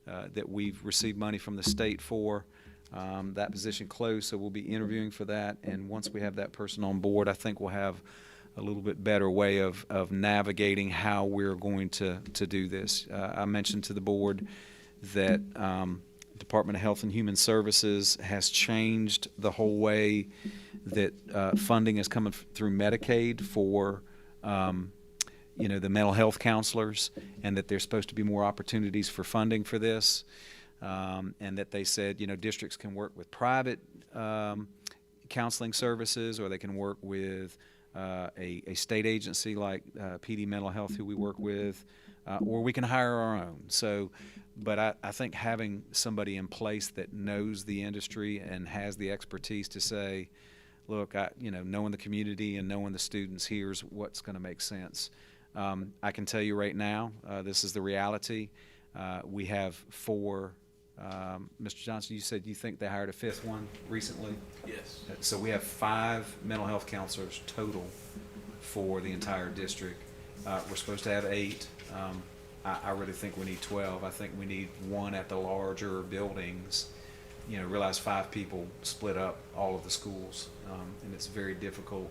that we've received money from the state for. That position closed, so we'll be interviewing for that. And once we have that person on board, I think we'll have a little bit better way of navigating how we're going to do this. I mentioned to the board that Department of Health and Human Services has changed the whole way that funding is coming through Medicaid for the mental health counselors, and that there's supposed to be more opportunities for funding for this, and that they said districts can work with private counseling services, or they can work with a state agency like PD Mental Health, who we work with, or we can hire our own. So, but I think having somebody in place that knows the industry and has the expertise to say, look, knowing the community and knowing the students, here's what's going to make sense. I can tell you right now, this is the reality. We have 4. Mr. Johnson, you said you think they hired a 5th one recently? Yes. So we have 5 mental health counselors total for the entire district. We're supposed to have 8. I really think we need 12. I think we need 1 at the larger buildings. Realize 5 people split up all of the schools, and it's very difficult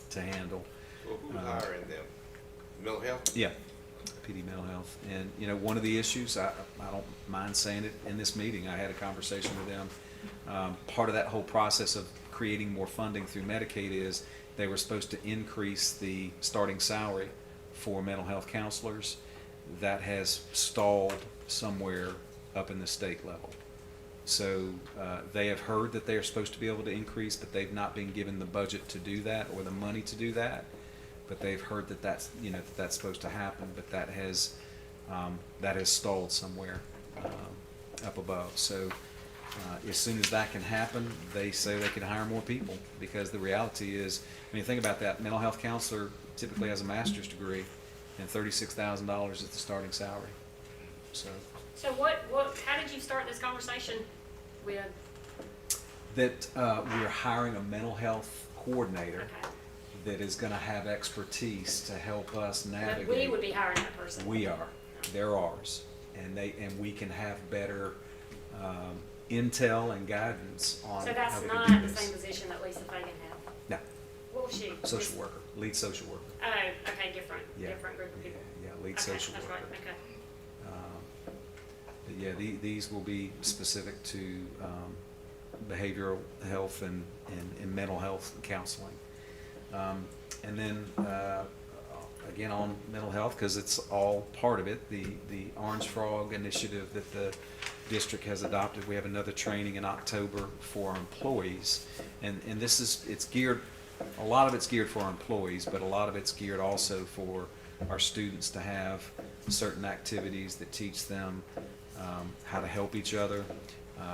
to handle. Well, who's hiring them? Mental health? Yeah, PD Mental Health. And, one of the issues, I don't mind saying it in this meeting, I had a conversation with them. Part of that whole process of creating more funding through Medicaid is they were supposed to increase the starting salary for mental health counselors. That has stalled somewhere up in the state level. So they have heard that they're supposed to be able to increase, but they've not been given the budget to do that or the money to do that. But they've heard that that's that's supposed to happen, but that has stalled somewhere up above. So as soon as that can happen, they say they can hire more people, because the reality is, think about that. Mental health counselor typically has a master's degree, and $36,000 is the starting salary. So How did you start this conversation with? that we're hiring a mental health coordinator. Okay. That is going to have expertise to help us But navigate. we would be hiring that person. We are. They're ours, and we can have better intel and guidance on. So that's how we not can do the this. same position that Lisa Fagan had? No, What was she? social worker, lead social worker. Oh, okay, different Yeah. group of people. Yeah, lead Okay, social that's worker. right, okay. But yeah, these will be specific to behavioral health and mental health counseling. And then, again, on mental health, because it's all part of it, the Orange Frog initiative that the district has adopted. We have another training in October for our employees. And it's geared, a lot of it's geared for our employees, but a lot of it's geared also for our students to have certain activities that teach them how to help each other,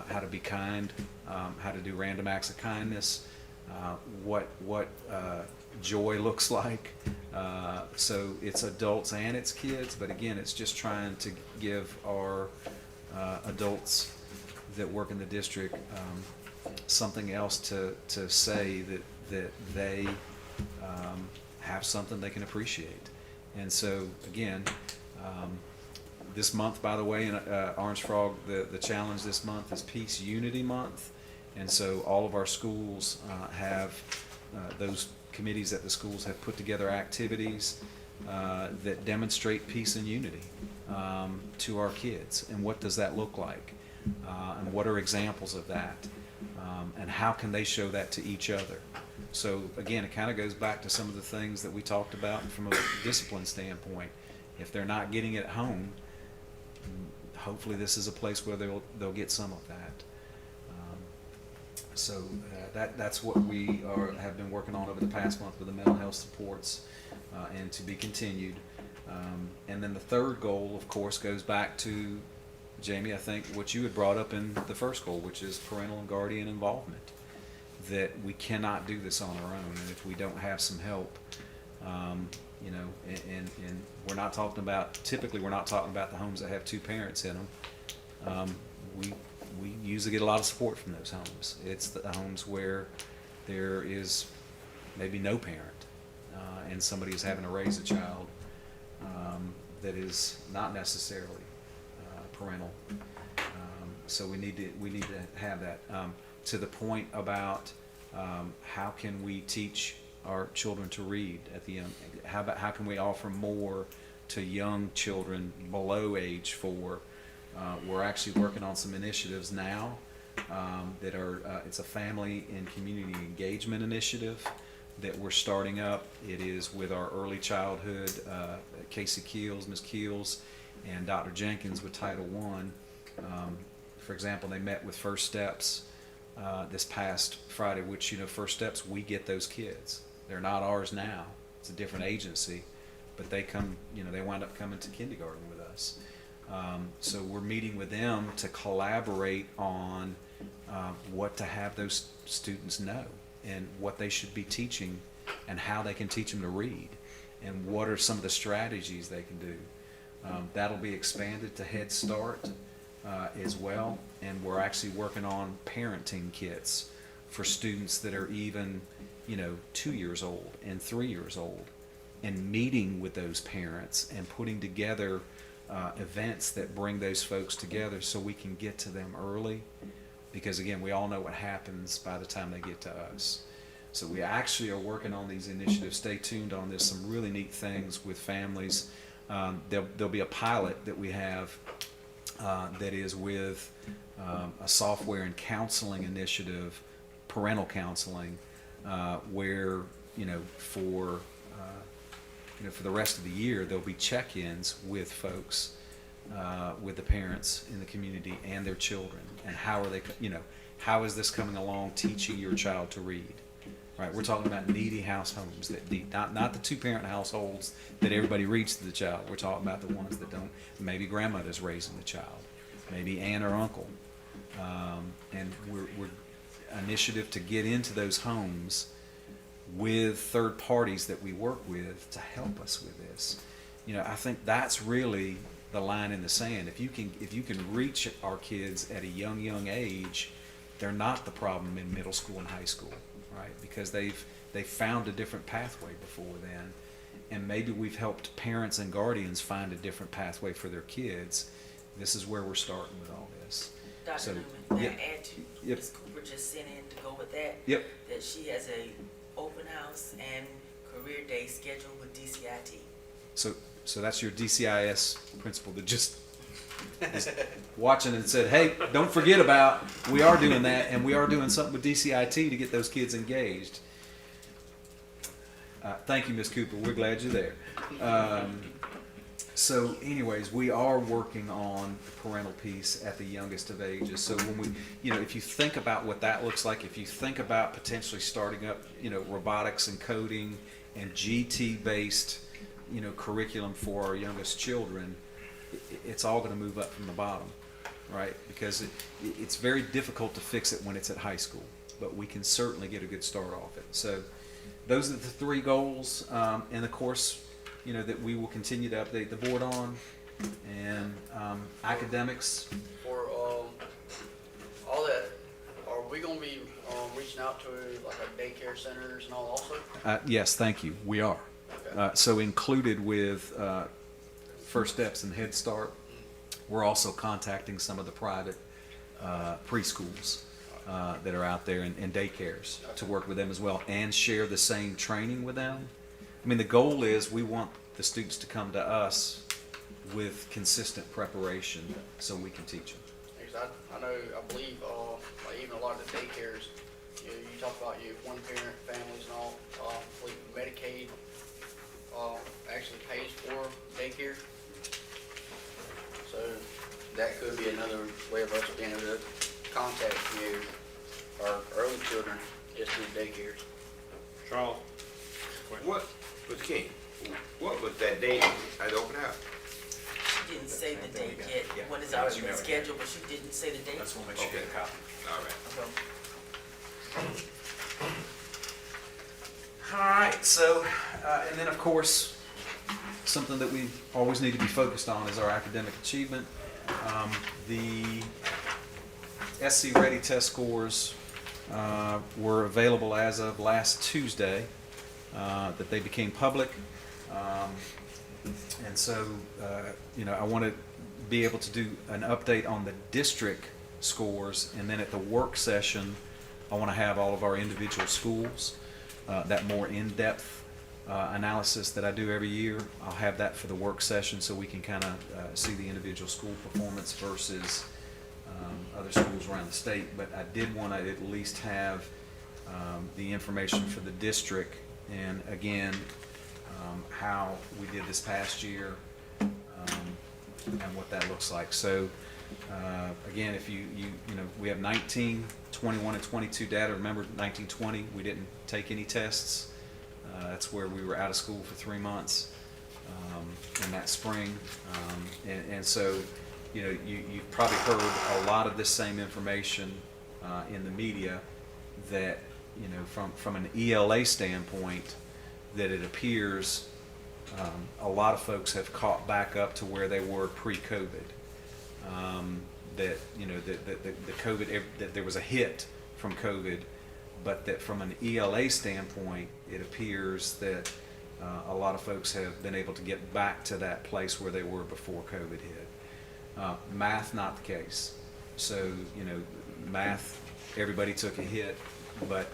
how to be kind, how to do random acts of kindness, what joy looks like. So it's adults and it's kids, but again, it's just trying to give our adults that work in the district something else to say that they have something they can appreciate. And so again, this month, by the way, in Orange Frog, the challenge this month is Peace Unity Month. And so all of our schools have those committees at the schools have put together activities that demonstrate peace and unity to our kids. And what does that look like? And what are examples of that? And how can they show that to each other? So again, it kind of goes back to some of the things that we talked about from a discipline standpoint. If they're not getting it at home, hopefully this is a place where they'll get some of that. So that's what we have been working on over the past month with the mental health supports, and to be continued. And then the third goal, of course, goes back to, Jamie, I think what you had brought up in the first goal, which is parental and guardian involvement. That we cannot do this on our own, and if we don't have some help, you know, and we're not talking about, typically we're not talking about the homes that have two parents in them. We usually get a lot of support from those homes. It's the homes where there is maybe no parent, and somebody is having to raise a child that is not necessarily parental. So we need to have that. To the point about how can we teach our children to read at the young, how can we offer more to young children below age 4? We're actually working on some initiatives now that are, it's a family and community engagement initiative that we're starting up. It is with our early childhood, Casey Keels, Ms. Keels, and Dr. Jenkins with Title I. For example, they met with First Steps this past Friday, which, you know, First Steps, we get those kids. They're not ours now. It's a different agency, but they come, you know, they wind up coming to kindergarten with us. So we're meeting with them to collaborate on what to have those students know and what they should be teaching and how they can teach them to read and what are some of the strategies they can do. That'll be expanded to Head Start as well, and we're actually working on parenting kits for students that are even, you know, 2 years old and 3 years old, and meeting with those parents and putting together events that bring those folks together so we can get to them early, because again, we all know what happens by the time they get to us. So we actually are working on these initiatives. Stay tuned on this, some really neat things with families. There'll be a pilot that we have that is with a software and counseling initiative, parental counseling, where, you know, for the rest of the year, there'll be check-ins with folks, with the parents in the community and their children, and how are they, you know, how is this coming along teaching your child to read? Right, we're talking about needy households that need, not the two-parent households that everybody reads to the child. We're talking about the ones that don't. Maybe grandmother's raising the child, maybe aunt or uncle, and we're initiative to get into those homes with third parties that we work with to help us with this. You know, I think that's really the line in the sand. If you can reach our kids at a young age, they're not the problem in middle school and high school, right? Because they've found a different pathway before then, and maybe we've helped parents and guardians find a different pathway for their kids. This is where we're starting with all this. Dr. So, Newman, may yep. I add to Yep. Ms. Cooper just sent in to go with that? Yep. That she has a open house and career day scheduled with DCIT. So that's your DCIS principal that just is watching and said, hey, don't forget about, we are doing that, and we are doing something with DCIT to get those kids engaged. Thank you, Ms. Cooper. We're glad you're there. So anyways, we are working on the parental piece at the youngest of ages. So when we, you know, if you think about what that looks like, if you think about potentially starting up, you know, robotics and coding and GT-based, you know, curriculum for our youngest children, it's all going to move up from the bottom, right? Because it's very difficult to fix it when it's at high school, but we can certainly get a good start off it. So those are the 3 goals, and of course, you know, that we will continue to update the board on, and academics. For all that, are we gonna be reaching out to like our daycare centers and all also? Yes, thank you. We are. Okay. So included with First Steps and Head Start, we're also contacting some of the private preschools that are out there and daycares to work with them as well and share the same training with them. I mean, the goal is we want the students to come to us with consistent preparation so we can teach them. Because I know, I believe, like even a lot of the daycares, you know, you talk about you one parent families and all, I believe Medicaid, actually pays for daycare. So that could be another way of us being able to contact, you know, our early children is through daycares. Charles? What, Mr. King, what was that date at the open house? She didn't say the date yet, when it's already been scheduled, but she didn't say the date. That's what makes you Okay. get a copy. All right. All right, so, and then of course, something that we always need to be focused on is our academic achievement. The SC Ready test scores were available as of last Tuesday, that they became public. And so, you know, I want to be able to do an update on the district scores, and then at the work session, I want to have all of our individual schools, that more in-depth analysis that I do every year. I'll have that for the work session so we can kind of see the individual school performance versus other schools around the state. But I did want to at least have the information for the district, and again, how we did this past year, and what that looks like. So again, if you know, we have 19, 21, and 22 data. Remember, 19, 20, we didn't take any tests. That's where we were out of school for 3 months in that spring. And so, you know, you've probably heard a lot of this same information in the media that, you know, from an ELA standpoint, that it appears a lot of folks have caught back up to where they were pre-COVID. That, you know, that the COVID, that there was a hit from COVID, but that from an ELA standpoint, it appears that a lot of folks have been able to get back to that place where they were before COVID hit. Math, not the case. So, you know, math, everybody took a hit, but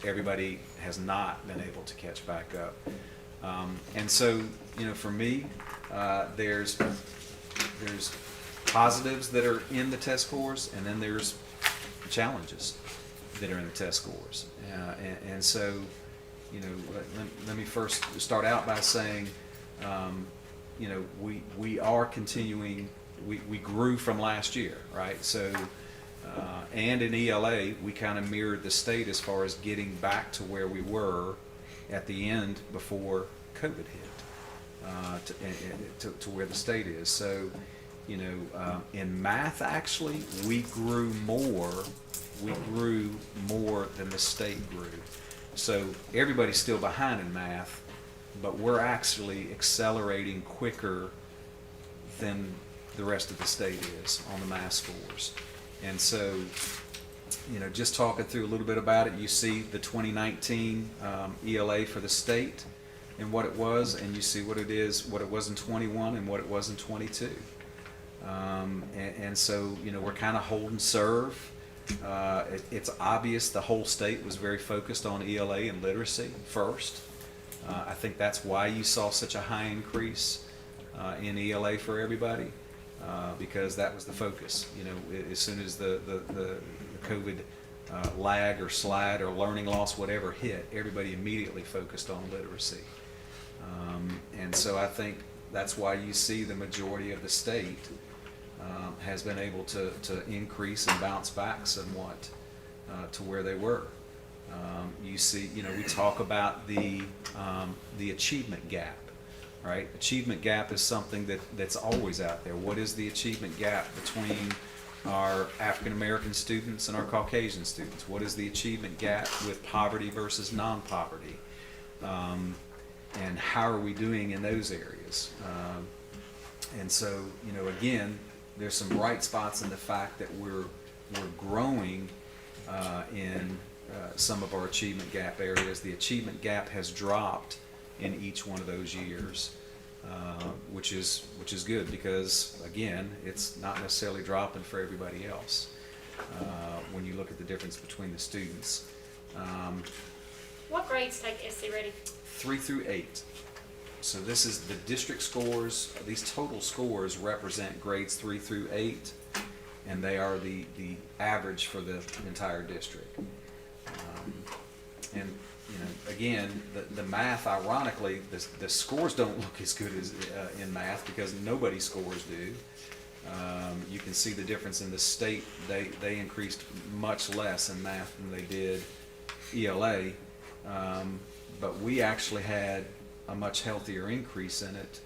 everybody has not been able to catch back up. And so, you know, for me, there's positives that are in the test scores, and then there's challenges that are in the test scores. And so, you know, let me first start out by saying, you know, we are continuing, we grew from last year, right? So, and in ELA, we kind of mirrored the state as far as getting back to where we were at the end before COVID hit, to where the state is. So, you know, in math, actually, we grew more than the state grew. So everybody's still behind in math, but we're actually accelerating quicker than the rest of the state is on the math scores. And so, you know, just talking through a little bit about it, you see the 2019 ELA for the state and what it was, and you see what it is, what it was in 21 and what it was in 22. And so, you know, we're kind of holding serve. It's obvious the whole state was very focused on ELA and literacy first. I think that's why you saw such a high increase in ELA for everybody, because that was the focus. You know, as soon as the COVID lag or slide or learning loss, whatever hit, everybody immediately focused on literacy. And so I think that's why you see the majority of the state has been able to increase and bounce back somewhat to where they were. You see, you know, we talk about the achievement gap, right? Achievement gap is something that's always out there. What is the achievement gap between our African American students and our Caucasian students? What is the achievement gap with poverty versus non-poverty? And how are we doing in those areas? And so, you know, again, there's some bright spots in the fact that we're growing in some of our achievement gap areas. The achievement gap has dropped in each one of those years, which is good because, again, it's not necessarily dropping for everybody else when you look at the difference between the students. What grades take SC Ready? 3 through 8. So this is the district scores. These total scores represent grades 3 through 8, and they are the average for the entire district. And you know, again, the math, ironically, the scores don't look as good as in math because nobody scores do. You can see the difference in the state. They increased much less in math than they did ELA, but we actually had a much healthier increase in it.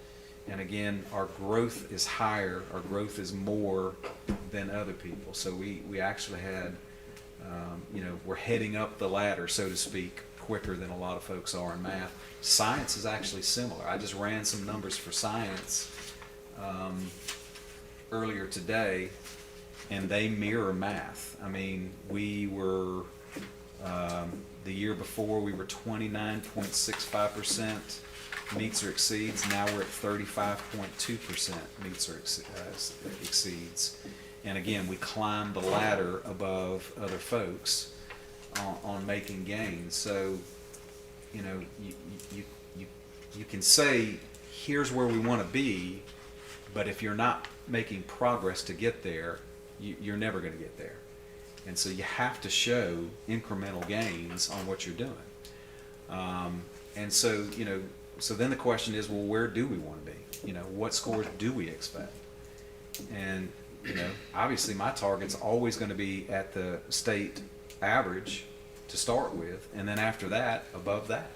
And again, our growth is higher, our growth is more than other people. So we actually had, you know, we're heading up the ladder, so to speak, quicker than a lot of folks are in math. Science is actually similar. I just ran some numbers for science earlier today, and they mirror math. I mean, we were, the year before, we were 29.65% meets or exceeds. Now we're at 35.2% meets or exceeds. And again, we climbed the ladder above other folks on making gains. So, you know, you can say, here's where we want to be, but if you're not making progress to get there, you're never going to get there. And so you have to show incremental gains on what you're doing. And so, you know, so then the question is, well, where do we want to be? You know, what scores do we expect? And, you know, obviously my target's always going to be at the state average to start with, and then after that, above that.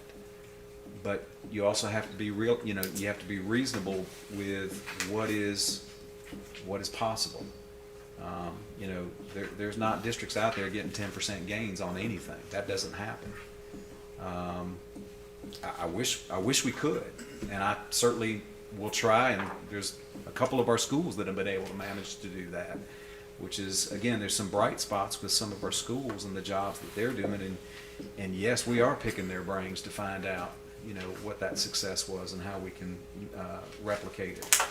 But you also have to be real, you know, you have to be reasonable with what is possible. You know, there's not districts out there getting 10% gains on anything. That doesn't happen. I wish we could, and I certainly will try, and there's a couple of our schools that have been able to manage to do that, which is, again, there's some bright spots with some of our schools and the jobs that they're doing, and yes, we are picking their brains to find out, you know, what that success was and how we can replicate it.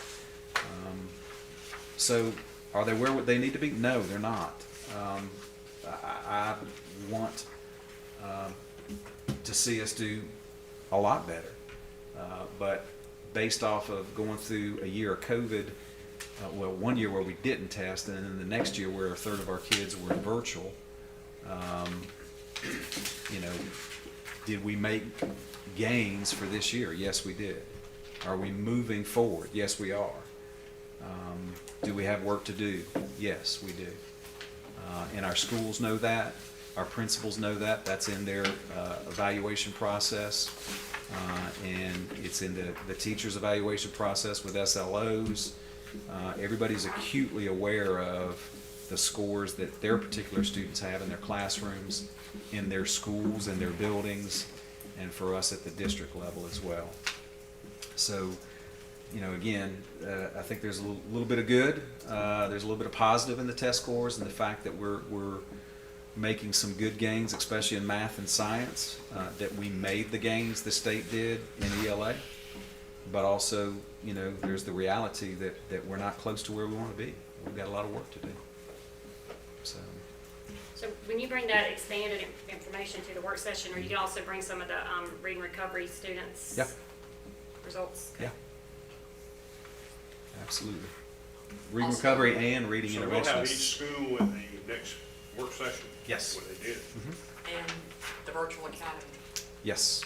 So are they where they need to be? No, they're not. I want to see us do a lot better. But based off of going through a year of COVID, well, 1 year where we didn't test, and then the next year where a third of our kids were virtual, you know, did we make gains for this year? Yes, we did. Are we moving forward? Yes, we are. Do we have work to do? Yes, we do. And our schools know that. Our principals know that. That's in their evaluation process. And it's in the teachers' evaluation process with SLOs. Everybody's acutely aware of the scores that their particular students have in their classrooms, in their schools, in their buildings, and for us at the district level as well. So, you know, again, I think there's a little bit of good. There's a little bit of positive in the test scores, and the fact that we're making some good gains, especially in math and science, that we made the gains the state did in ELA. But also, you know, there's the reality that we're not close to where we want to be. We've got a lot of work to do. So when you bring that expanded information to the work session, or you can also bring some of the reading recovery students' Yeah. results? yeah, absolutely. Reading recovery and reading So we'll have interventions. each school in the next work session? Yes. What they did. And the virtual academy. Yes.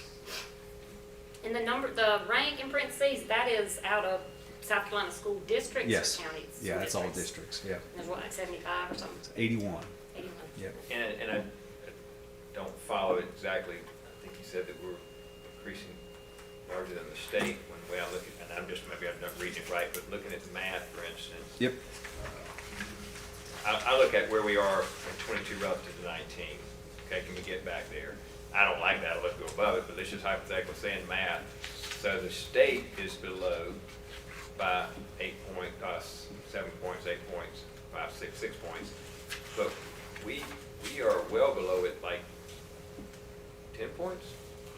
And the rank in parentheses, that is out of South Carolina school districts Yes. or counties? Yeah, School that's all districts. Yeah. There's what, like 75 or something? 81. 81. Yep. And I don't follow it exactly. I think you said that we're increasing larger than the state when I look at, and maybe I'm not reading it right, but looking at the math, for instance. Yep. I look at where we are in 22 relative to 19. Okay, can we get back there? I don't like that. Let's go above it, but let's just hypothetically say in math. So the state is below by 7 points, 8 points, 5, 6 points. But we are well below it, like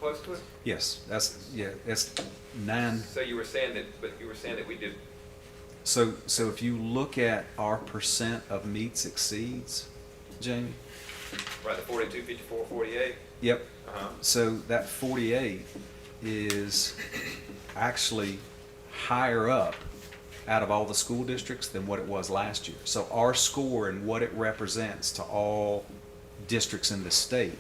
close to it? Yes, that's 9. So you were saying that we did, So if you look at our percent of meets exceeds, Jamie, right, the 42, 54, 48? yep. Uh-huh. So that 48 is actually higher up out of all the school districts than what it was last year. So our score and what it represents to all districts in the state,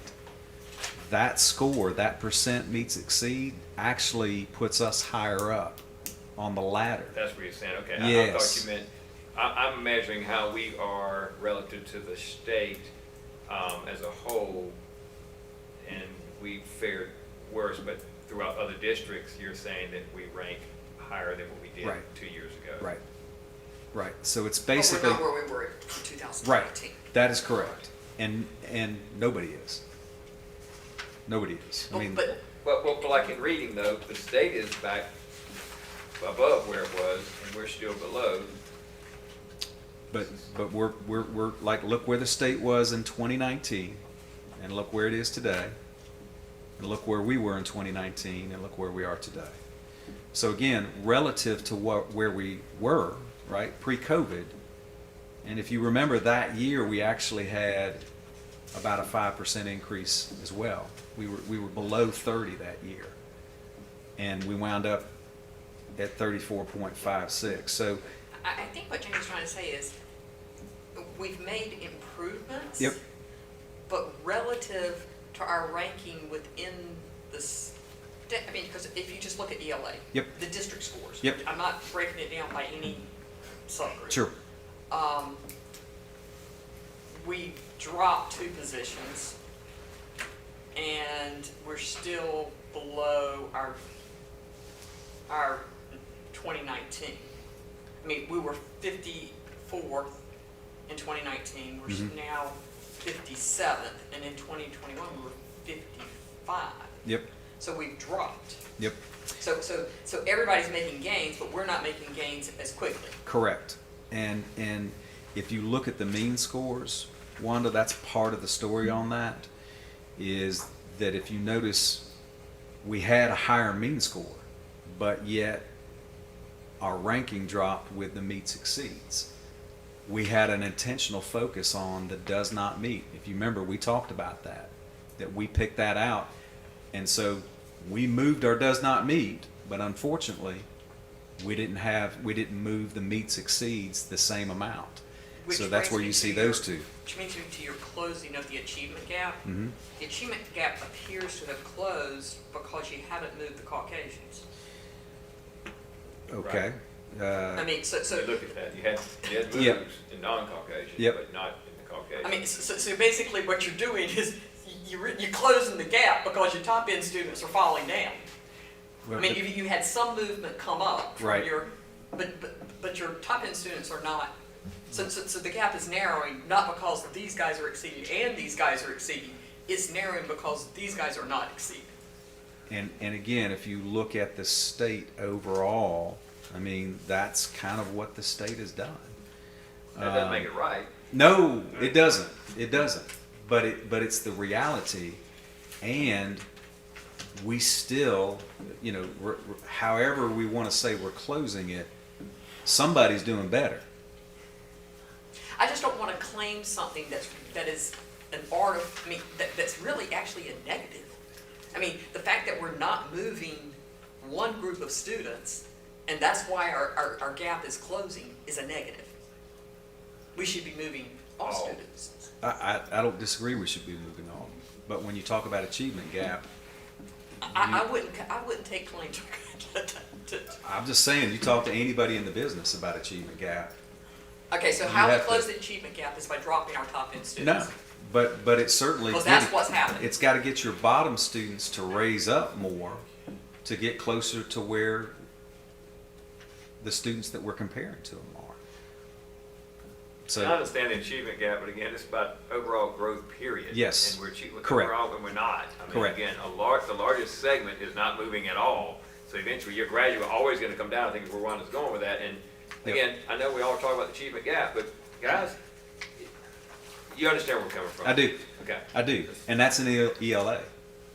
that score, that percent meets exceed, actually puts us higher up on the ladder. That's what you're saying, okay. I Yes. thought you meant, I'm measuring how we are relative to the state as a whole, and we fared worse, but throughout other districts, you're saying that we rank higher than what we did Right. 2 years ago. Right. So it's But basically, we're not where we were in 2019. right, that is correct. And nobody is. Nobody is. I mean, But But like in reading though, the state is back above where it was, and we're still below. but we're like, look where the state was in 2019 and look where it is today. And look where we were in 2019 and look where we are today. So again, relative to where we were, right, pre-COVID, and if you remember that year, we actually had about a 5% increase as well. We were below 30 that year, and we wound up at 34.56. So I think what Jamie's trying to say is, we've made improvements. Yep. But relative to our ranking within this, I mean, because if you just look at ELA. Yep. The district scores. Yep. I'm not breaking it down by any subgroup. sure, We dropped 2 positions, and we're still below our 2019. I mean, we were 54th in 2019, we're Mhm. now 57th, and in 2021, we were 55. yep, So we've dropped. yep, So everybody's making gains, but we're not making gains as quickly. correct. And if you look at the mean scores, Wanda, that's part of the story on that, is that if you notice, we had a higher mean score, but yet our ranking dropped with the meets exceeds. We had an intentional focus on the does not meet. If you remember, we talked about that we picked that out. And so we moved our does not meet, but unfortunately, we didn't move the meets exceeds the same amount. Which So that's brings where me you to see your- those two. Which brings me to your closing of the achievement gap. Mhm. The achievement gap appears to have closed because you haven't moved the Caucasians. Okay. I mean, You look at that, you had Yep. moves in non-Caucasian, Yep. but not in the Caucasian. I mean, so basically what you're doing is you're closing the gap because your top end students are falling down. I Well, mean, you had some movement come up from Right. but your top end students are not. So the gap is narrowing, not because these guys are exceeding and these guys are exceeding. It's narrowing because these guys are not exceeding. And again, if you look at the state overall, I mean, that's kind of what the state has done. That doesn't make it right. No, it doesn't. It doesn't. But it's the reality, and we still, however we want to say we're closing it, somebody's doing better. I just don't want to claim something that is an art of, that's really actually a negative. I mean, the fact that we're not moving one group of students, and that's why our gap is closing, is a negative. We should be moving all students. I don't disagree. We should be moving on. But when you talk about achievement gap, I wouldn't take claim to. I'm just saying, you talk to anybody in the business about achievement gap. Okay, so You how we have to- close the achievement gap is by dropping our top end No, students. but it certainly. Because that's what's happening. It's got to get your bottom students to raise up more to get closer to where the students that we're comparing to them are. I So, understand the achievement gap, but again, it's about overall growth, period. Yes. And we're achieving Correct. overall, and we're not. I mean, Correct. again, the largest segment is not moving at all. So eventually, your graduate always going to come down. I think is where Rhonda's going with that. And Yep. again, I know we all talk about the achievement gap, but guys, you understand where we're coming from. I do. Okay. I do. And that's an ELA.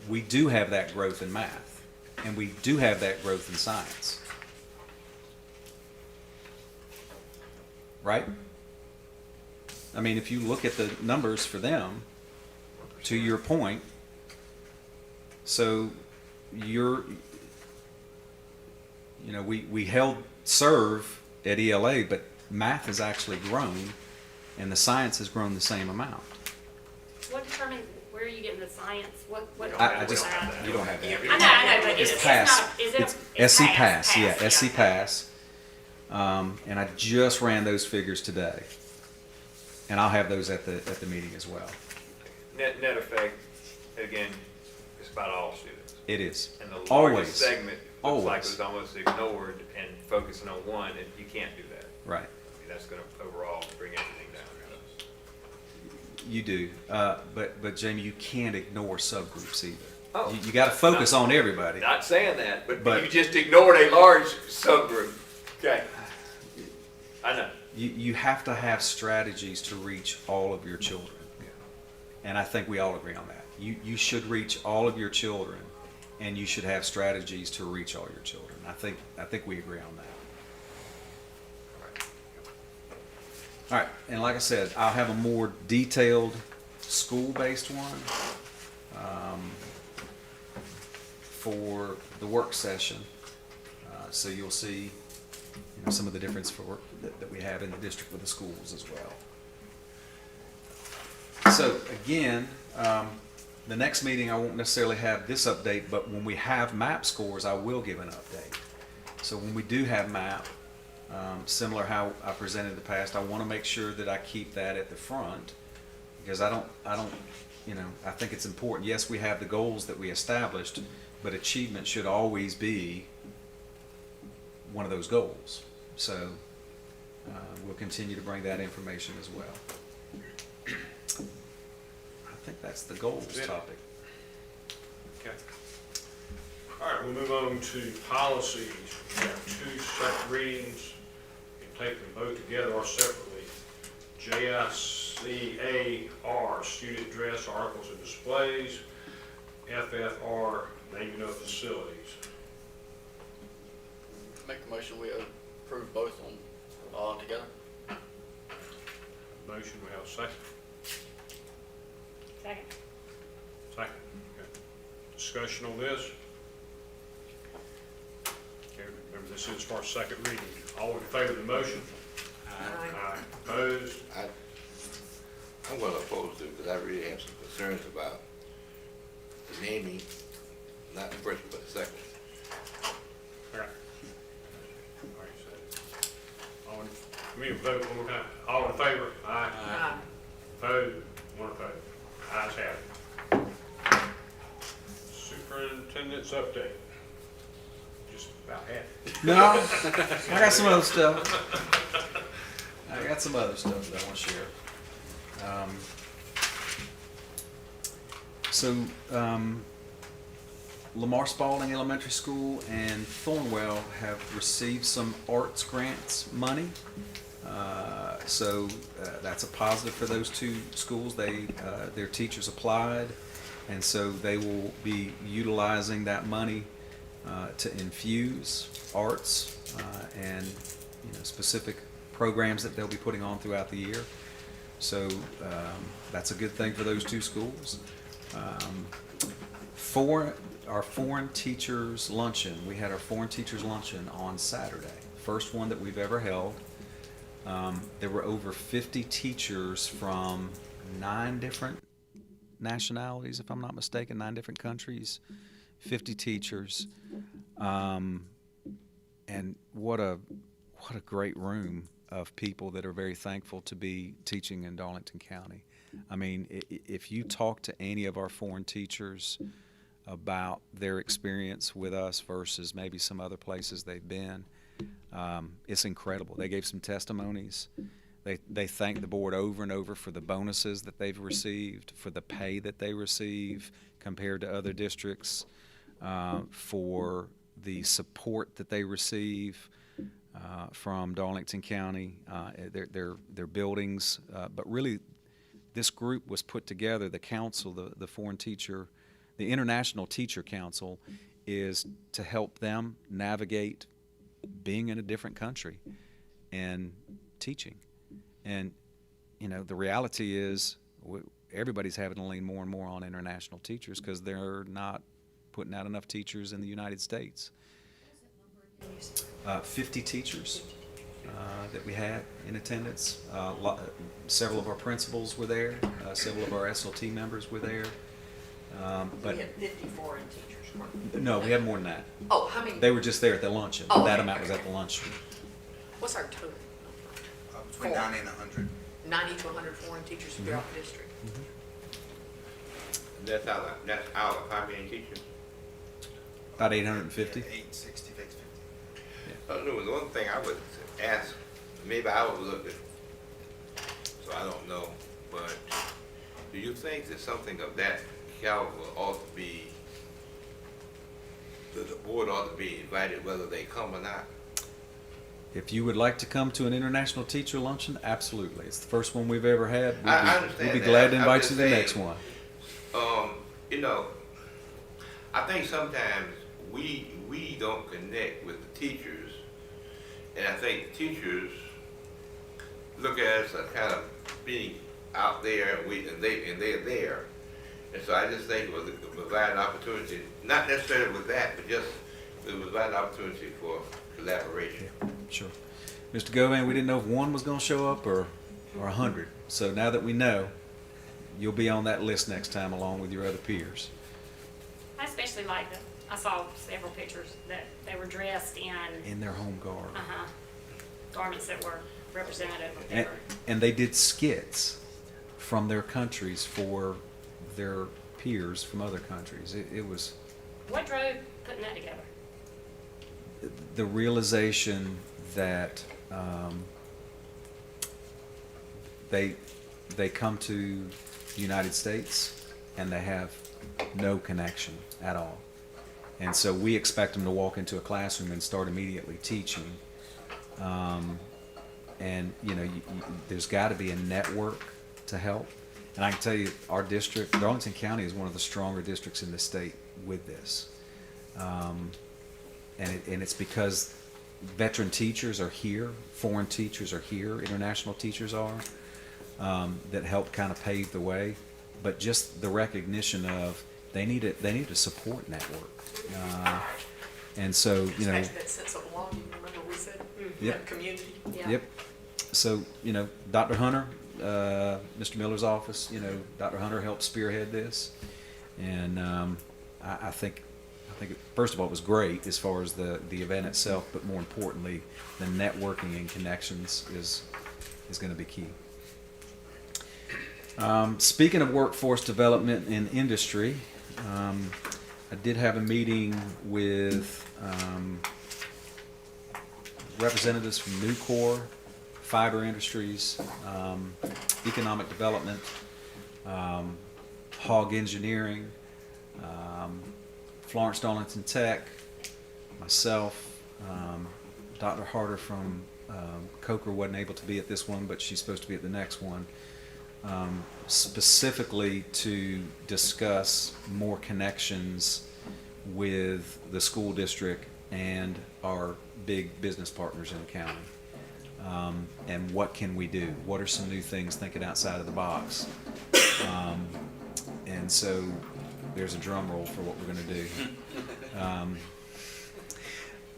we do have that growth in math, and we do have that growth in science. Right? I mean, if you look at the numbers for them, to your point, so we held serve at ELA, but math has actually grown, and the science has grown the same amount. What determines, where are you getting the science? What I just, that? you don't have that. I know, but It's it's pass. not, is it? It's SC pass, yeah, yeah. SC pass. And I just ran those figures today. And I'll have those at the meeting as well. Net effect, again, it's about all students. It is. And the Always. largest segment looks like Always. it was almost ignored, and focusing on one, and you can't do that. Right. I mean, that's gonna overall bring everything down. You do. But Jamie, you can't ignore subgroups either. Oh. You got to focus on everybody. Not saying that, but But- you just ignored a large subgroup. Okay. I know. You have to have strategies to reach all of your children. And I think we all agree on that. You should reach all of your children, and you should have strategies to reach all your children. I think we agree on that. All right, and like I said, I'll have a more detailed school-based one for the work session. So you'll see some of the difference that we have in the district with the schools as well. So again, the next meeting I won't necessarily have this update, but when we have MAP scores, I will give an update. So when we do have MAP, similar how I presented in the past, I want to make sure that I keep that at the front, because I think it's important. Yes, we have the goals that we established, but achievement should always be one of those goals. So we'll continue to bring that information as well. I think that's the goals topic. Okay. All right, we'll move on to policies. We have two separate readings. You can take them both together or separately. JICAR, student dress, articles and displays. FFR, naming of facilities. Make a motion, we approve both of them all together. Motion, we have a second. Second. Second. Okay. Discussion on this? Okay, remember this is for second reading. All in favor of the motion? Aye. Opposed? I'm going to oppose it because I really have some concerns about the naming, not the first one, but the second one. All right. All right, so can we vote one more time? All in favor? Aye. Opposed? One opposed. Ayes have it. Superintendent's update. Just about had it. No, I got some other stuff. I got some other stuff that I want to share. Lamar Spalding Elementary School and Thornwell have received some arts grants money. That's a positive for those two schools. Their teachers applied, and so they will be utilizing that money to infuse arts and specific programs that they'll be putting on throughout the year. So that's a good thing for those two schools. For our foreign teachers luncheon, we had our foreign teachers luncheon on Saturday, first one that we've ever held. There were over 50 teachers from 9 different nationalities, if I'm not mistaken, 9 different countries, 50 teachers. And what a great room of people that are very thankful to be teaching in Darlington County. I mean, if you talk to any of our foreign teachers about their experience with us versus maybe some other places they've been, it's incredible. They gave some testimonies. They thanked the board over and over for the bonuses that they've received, for the pay that they receive compared to other districts, for the support that they receive from Darlington County, their buildings. But really, this group was put together, the council, the foreign teacher The International Teacher Council is to help them navigate being in a different country and teaching. And, you know, the reality is everybody's having to lean more and more on international teachers because they're not putting out enough teachers in the United States. 50 teachers that we had in attendance. Several of our principals were there. Several of our SLT members were there. But We had 50 foreign teachers, correct? no, we had more than that. Oh, how many? They were just there at the luncheon. Oh, That okay, amount was okay. at the luncheon. What's our total? Between 90 and 100. 90 to 100 foreign teachers throughout the district. That's out of how many teachers? About 850. 860, 850. There was one thing I would ask, maybe I overlooked it, so I don't know, but do you think that something of that caliber ought to be, that the board ought to be invited whether they come or not? If you would like to come to an international teacher luncheon, absolutely. It's the first one we've ever had. I understand We'd be that. glad to I'm invite just you to the saying, next one. You know, I think sometimes we don't connect with the teachers, and I think the teachers look at us as kind of being out there, and they're there. And so I just think it would provide an opportunity, not necessarily with that, but just it would provide an opportunity for collaboration. Sure. Mr. Govan, we didn't know if one was going to show up or 100. So now that we know, you'll be on that list next time along with your other peers. I especially like I saw several pictures that they were dressed In their home garb. garments that were representative of And, their. and they did skits from their countries for their peers from other countries. It was What drove putting that together? the realization that they come to the United States and they have no connection at all. And so we expect them to walk into a classroom and start immediately teaching. And, you know, there's got to be a network to help. And I can tell you, our district, Darlington County, is one of the stronger districts in the state with this. And it's because veteran teachers are here, foreign teachers are here, international teachers are, that help kind of pave the way. But just the recognition of they need a support network. And so, you know. Back to that sense of belonging, remember we said? Yep. Community. Yeah. Yep. So, you know, Dr. Hunter, Mr. Miller's office, you know, Dr. Hunter helped spearhead this. And I think first of all, it was great as far as the event itself, but more importantly, the networking and connections is going to be key. Speaking of workforce development in industry, I did have a meeting with representatives from Nucor, Fiber Industries, Economic Development, Hog Engineering, Florence Darlington Tech, myself, Dr. Harder from Coker wasn't able to be at this one, but she's supposed to be at the next one, specifically to discuss more connections with the school district and our big business partners in the county. And what can we do? What are some new things thinking outside of the box? And so there's a drum roll for what we're going to do.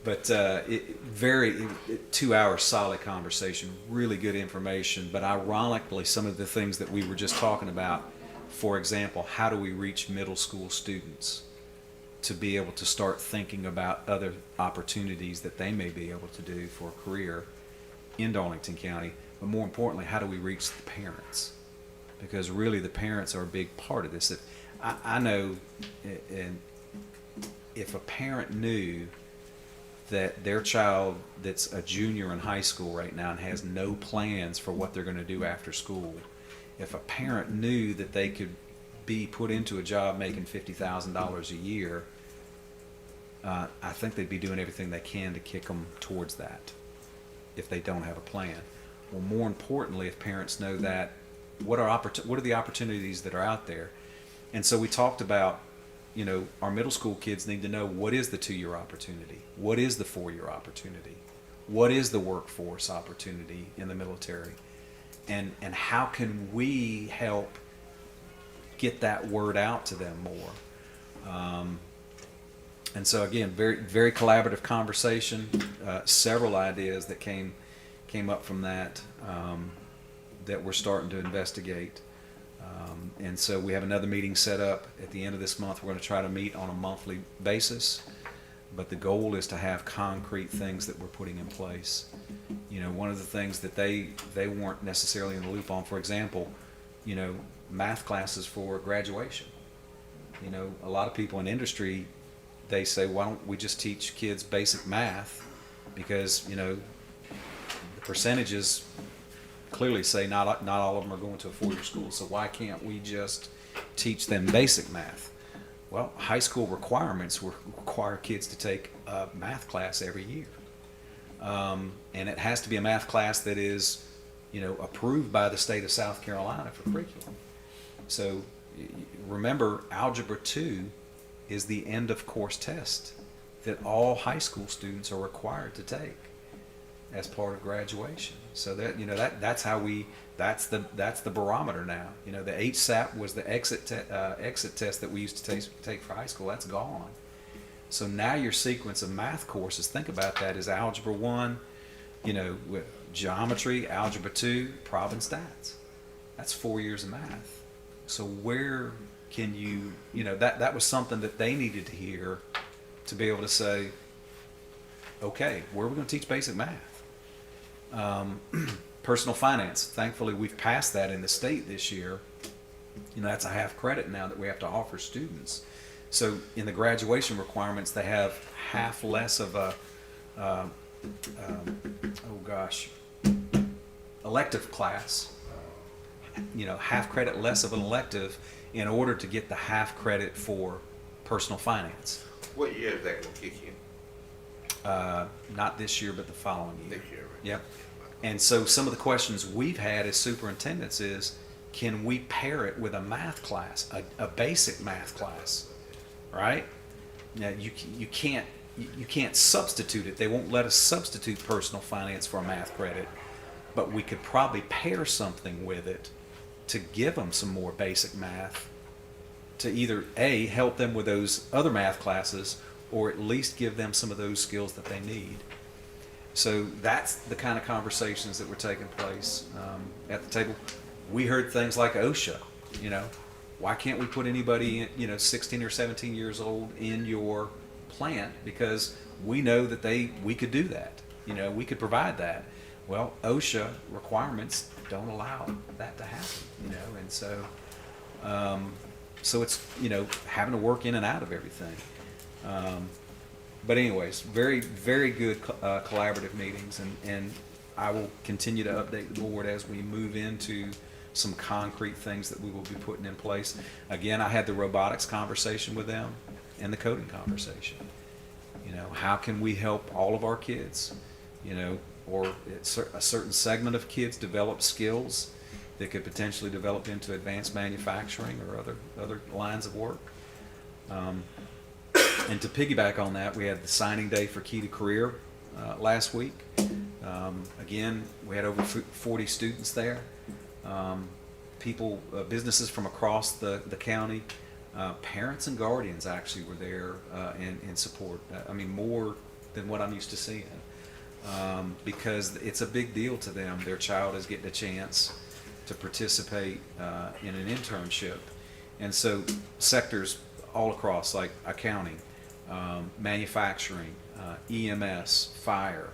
But 2 hour solid conversation, really good information. But ironically, some of the things that we were just talking about, for example, how do we reach middle school students to be able to start thinking about other opportunities that they may be able to do for a career in Darlington County? But more importantly, how do we reach the parents? Because really the parents are a big part of this. I know, and if a parent knew that their child that's a junior in high school right now and has no plans for what they're going to do after school, if a parent knew that they could be put into a job making $50,000 a year, I think they'd be doing everything they can to kick them towards that if they don't have a plan. Well, more importantly, if parents know that, what are the opportunities that are out there? And so we talked about, you know, our middle school kids need to know what is the 2-year opportunity, what is the 4-year opportunity, what is the workforce opportunity in the military, and how can we help get that word out to them more. And so again, very, very collaborative conversation, several ideas that came up from that, that we're starting to investigate. And so we have another meeting set up at the end of this month. We're going to try to meet on a monthly basis, but the goal is to have concrete things that we're putting in place. You know, one of the things that they weren't necessarily in the loop on, for example, you know, math classes for graduation. You know, a lot of people in industry, they say, why don't we just teach kids basic math? Because, you know, the percentages clearly say not all of them are going to a 4-year school, so why can't we just teach them basic math? Well, high school requirements require kids to take a math class every year. And it has to be a math class that is, you know, approved by the state of South Carolina for curriculum. So remember, Algebra 2 is the end of course test that all high school students are required to take as part of graduation. So that, you know, that's the barometer now. You know, the HSAP was the exit test that we used to take for high school. That's gone. So now your sequence of math courses, think about that, is Algebra 1, you know, with geometry, Algebra 2, Prob and Stats. That's 4 years of math. So where can you know, that was something that they needed to hear to be able to say, okay, where are we going to teach basic math? Personal finance, thankfully we've passed that in the state this year. You know, that's a half credit now that we have to offer students. So in the graduation requirements, they have half less of a, elective class, you know, half credit less of an elective in order to get the half credit for personal finance. What year is that going to kick in? Not this year, but the following year. This year, right? Yep. And so some of the questions we've had as superintendents is, can we pair it with a math class, a basic math class, right? Now you can't substitute it. They won't let us substitute personal finance for a math credit, but we could probably pair something with it to give them some more basic math to either A, help them with those other math classes, or at least give them some of those skills that they need. So that's the kind of conversations that were taking place at the table. We heard things like OSHA, you know, why can't we put anybody, you know, 16 or 17 years old in your plant? Because we know that we could do that, you know, we could provide that. Well, OSHA requirements don't allow that to happen, you know, and so it's, you know, having to work in and out of everything. But anyways, very, very good collaborative meetings, and I will continue to update the board as we move into some concrete things that we will be putting in place. Again, I had the robotics conversation with them and the coding conversation. You know, how can we help all of our kids, you know, or a certain segment of kids develop skills that could potentially develop into advanced manufacturing or other lines of work. And to piggyback on that, we had the signing day for Key to Career last week. Again, we had over 40 students there. People, businesses from across the county, parents and guardians actually were there in support. I mean, more than what I'm used to seeing, because it's a big deal to them. Their child is getting a chance to participate in an internship. And so sectors all across, like accounting, manufacturing, EMS, fire,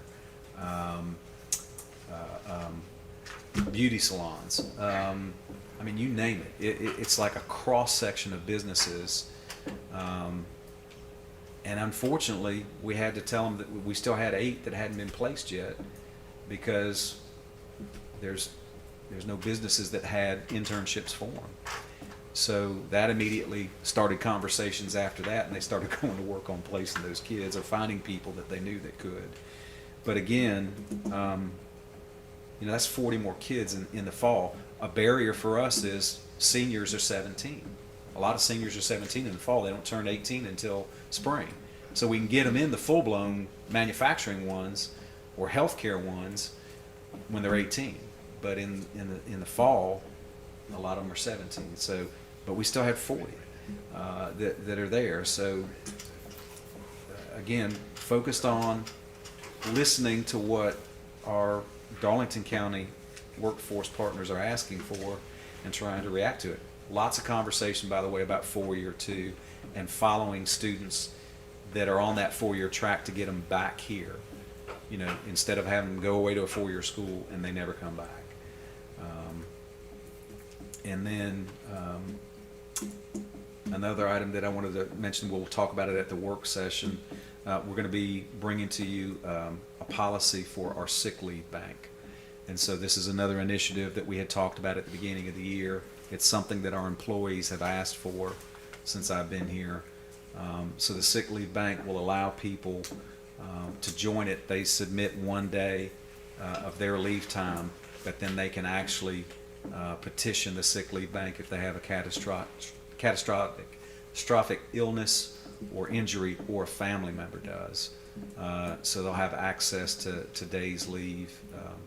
beauty salons. I mean, you name it. It's like a cross-section of businesses. And unfortunately, we had to tell them that we still had 8 that hadn't been placed yet, because there's no businesses that had internships for them. So that immediately started conversations after that, and they started going to work on placing those kids or finding people that they knew that could. But again, you know, that's 40 more kids in the fall. A barrier for us is seniors are 17. A lot of seniors are 17 in the fall. They don't turn 18 until spring. So we can get them in the full-blown manufacturing ones or healthcare ones when they're 18. But in the fall, a lot of them are 17. So, but we still have 40 that are there. So again, focused on listening to what our Darlington County workforce partners are asking for and trying to react to it. Lots of conversation, by the way, about 4-year too, and following students that are on that 4-year track to get them back here, you know, instead of having them go away to a 4-year school and they never come back. And then another item that I wanted to mention, we'll talk about it at the work session. We're going to be bringing to you a policy for our sick leave bank. And so this is another initiative that we had talked about at the beginning of the year. It's something that our employees have asked for since I've been here. So the sick leave bank will allow people to join it. They submit 1 day of their leave time, but then they can actually petition the sick leave bank if they have a catastrophic illness or injury, or a family member does. So they'll have access to days leave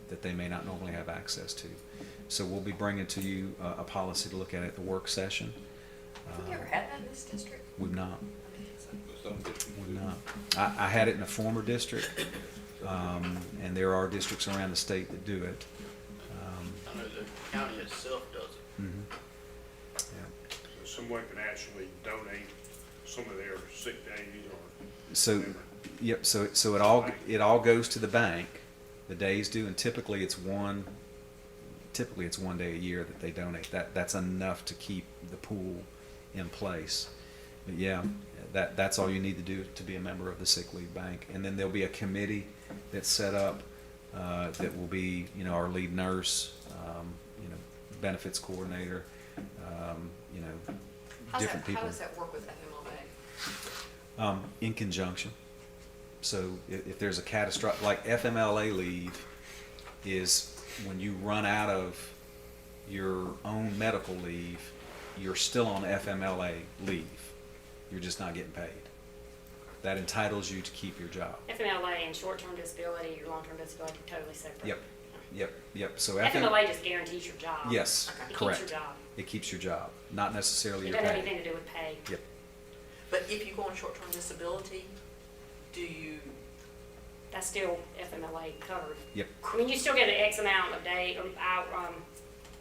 that they may not normally have access to. So we'll be bringing to you a policy to look at the work session. Have you ever had that in this district? We've not. We've not. I had it in a former district, and there are districts around the state that do it. I know the county itself does it. Yeah. So someone can actually donate some of their sick days or So, whatever. yep. So it all goes to the bank. The days due, and typically it's one day a year that they donate. That's enough to keep the pool in place. But yeah, that's all you need to do to be a member of the sick leave bank. And then there'll be a committee that's set up that will be, you know, our lead nurse, you know, benefits coordinator, you know, different people. How does that work with FMLA? In conjunction. So if there's a catastrophic, like FMLA leave is when you run out of your own medical leave, you're still on FMLA leave. You're just not getting paid. That entitles you to keep your job. FMLA and short-term disability or long-term disability are totally separate. Yep. So FMLA just guarantees your job. Yes, It correct. keeps your job. It keeps your job, not necessarily It your doesn't have pay. anything to do with pay. Yep. But if you go on short-term disability, do you, That's still FMLA covered. Yep. I mean, you still get an X amount of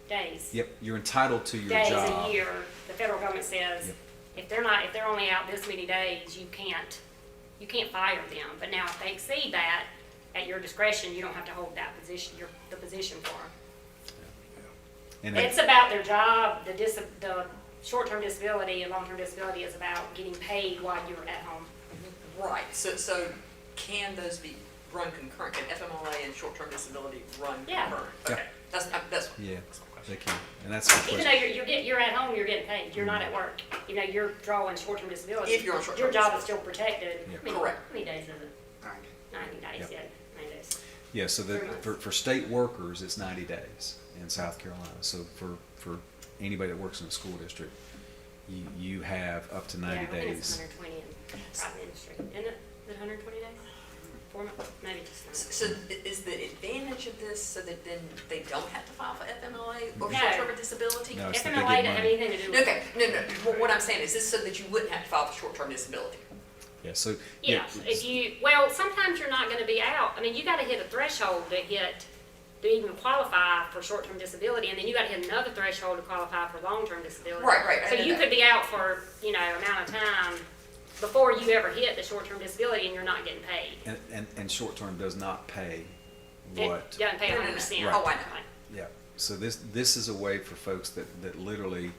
days. Yep. You're entitled to your Days job. a year. The federal government says, Yep. if they're only out this many days, you can't fire them. But now if they exceed that, at your discretion, you don't have to hold that position, the position for them. And It's about their job. The short-term disability and long-term disability is about getting paid while you're at home. right, so can those be run concurrent? Can FMLA and short-term disability run Yeah. concurrent? Yeah. Okay, that's yeah, they can. And that's the Even though question. you're at home, you're getting paid. You're not at work. You know, you're drawing short-term disability. If you're on short-term Your job disability. is still protected. Yeah. I mean, Correct. How many days is it? 90 days, Yep. 90 days. Yeah, so 3 months. for state workers, it's 90 days in South Carolina. So for anybody that works in a school district, you have up to 90 Yeah, I think it's days. 120 in private industry. Isn't it? Is it 120 days? 4 months? Maybe just 90. So is the advantage of this so that then they don't have to file for FMLA or No. short-term disability? No, it's that they FMLA get doesn't have money. anything to do with Okay, no, what I'm saying is this so that you wouldn't have to file for short-term disability? Yeah, so Yeah, well, sometimes you're not gonna be out. I mean, you gotta hit a threshold to even qualify for short-term disability, and then you gotta hit another threshold to qualify for long-term disability. Right, I So know you that. could be out for, amount of time before you ever hit the short-term disability and you're not getting paid. and short term does not pay It what. doesn't pay No, no, no. 100%. Oh, I know. Yeah. So this is a way for folks that literally.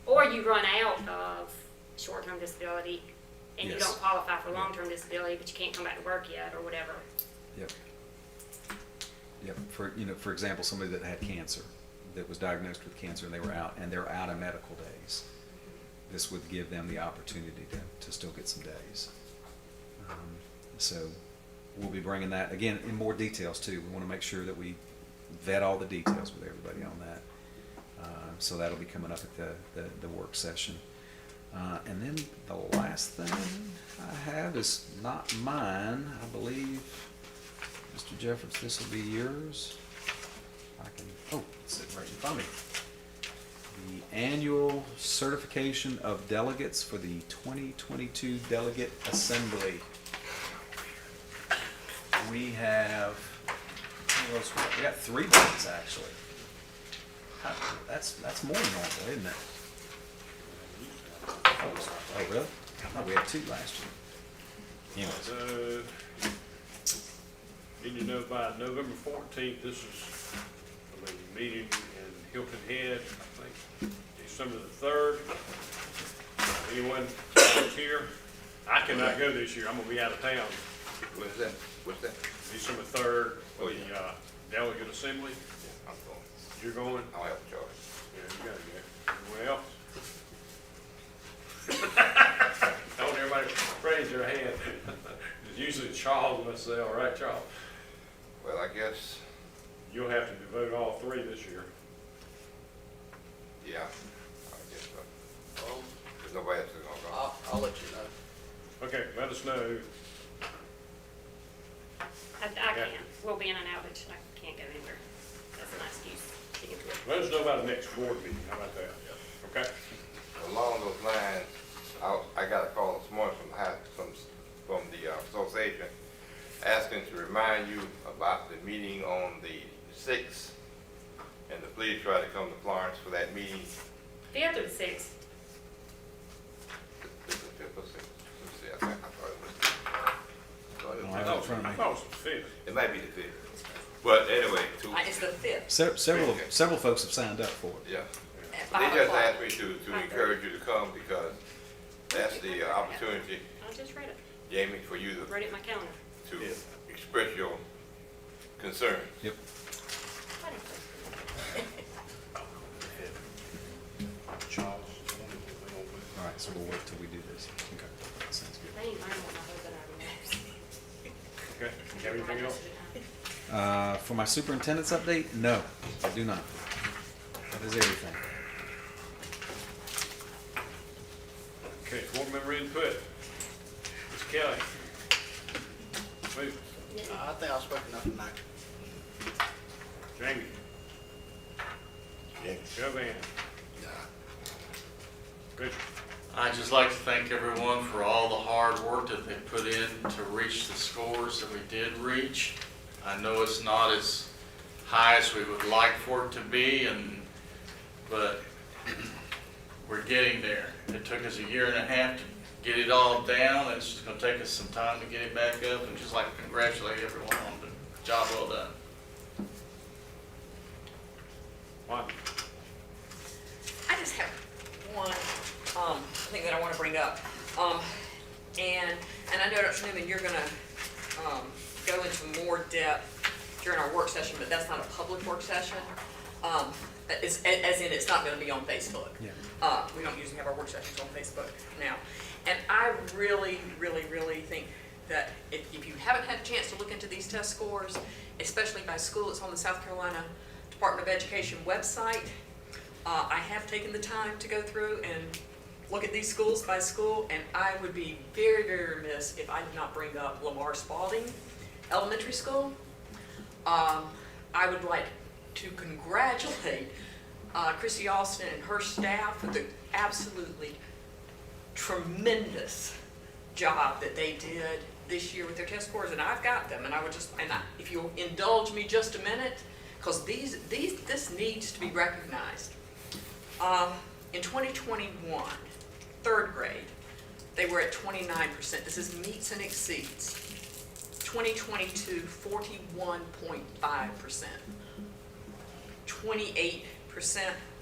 Or you run out of short-term disability and you Yes. don't qualify for long-term disability, but you can't come back to work yet or whatever. Yep. Yep. For example, somebody that had cancer, that was diagnosed with cancer, and they're out of medical days. This would give them the opportunity to still get some days. So we'll be bringing that again in more details too. We want to make sure that we vet all the details with everybody on that. So that'll be coming up at the work session. And then the last thing I have is not mine, I believe. Mr. Jeffords, this will be yours. It's sitting right in front of me. The annual certification of delegates for the 2022 Delegate Assembly. We have, we got 3 days actually. That's more than normal, isn't it? Oh, really? I thought we had 2 last year. Anyways. Did you know by November 14th, this is a meeting in Hilton Head, I think, December the 3rd. Anyone volunteer? I cannot go this year, I'm gonna be out of town. What's that? What's that? December 3rd, for Oh, the yeah. delegate assembly. Yeah, I'm going. You're going? I'll have a choice. Yeah, you gotta go. Anyone else? Don't everybody raise their hand. It's usually Charles and myself, right, Charles? Well, I guess, You'll have to devote all 3 this year. yeah, I guess so. There's nobody else is gonna go. I'll let you know. Okay, let us know. I can't. We'll be in an outage. I can't go anywhere. That's an excuse. She can do it. Let us know about the next board meeting, how about that? Okay? Along those lines, I got a call this morning from the association asking to remind you about the meeting on the 6th, and to please try to come to Florence for that meeting. 5th or the 6th? This is the 5th or 6th? Let me see, I thought it was. I have it in front of I me. thought it was the 5th. It might be the 5th. But anyway, It's the 5th. Several folks have signed up for it. yeah. At They 5 just o'clock. asked me to encourage you to come because that's the opportunity, I just read it. Jamie, for you Wrote it in my calendar. to express your concern. Yep. Charles. All right, so we'll wait till we do this. Okay, sounds good. They ain't learning what my husband already knows. Okay, you have anything else? For my superintendent's update, no, I do not. That is everything. Okay, board member input. Ms. Kelly. Move. I think I spoke enough tonight. Jamie. Joanne. Richard. I'd just like to thank everyone for all the hard work that they put in to reach the scores that we did reach. I know it's not as high as we would like for it to be, but we're getting there. It took us 1.5 years to get it all down. It's just gonna take us some time to get it back up, and just like to congratulate everyone on the job well done. Juan. I just have one thing that I want to bring up. And I know, Dr. Newman, you're going to go into more depth during our work session, but that's not a public work session. As in, it's not going to be on Facebook. Yeah. We don't usually have our work sessions on Facebook now. And I really, really, really think that if you haven't had a chance to look into these test scores, especially by school, it's on the South Carolina Department of Education website. I have taken the time to go through and look at these schools by school, and I would be very, very remiss if I did not bring up Lamar Spalding Elementary School. I would like to congratulate Chrissy Austin and her staff for the absolutely tremendous job that they did this year with their test scores, and I've got them, and if you'll indulge me just a minute, because this needs to be recognized. In 2021, 3rd grade, they were at 29%. This is meets and exceeds. 2022, 41.5%. 28%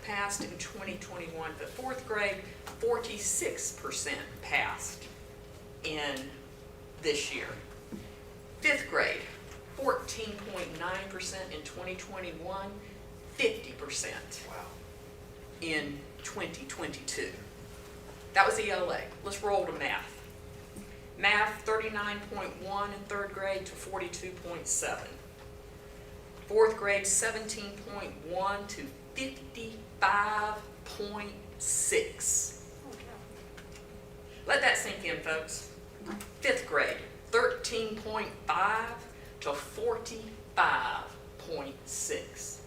passed in 2021, but 4th grade, 46% passed in this year. 5th grade, 14.9% in 2021, 50% in 2022. That was ELA. Let's roll to math. Math, 39.1 in 3rd grade to 42.7. 4th grade, 17.1 to 55.6. Let that sink in, folks. 5th grade, 13.5 to 45.6.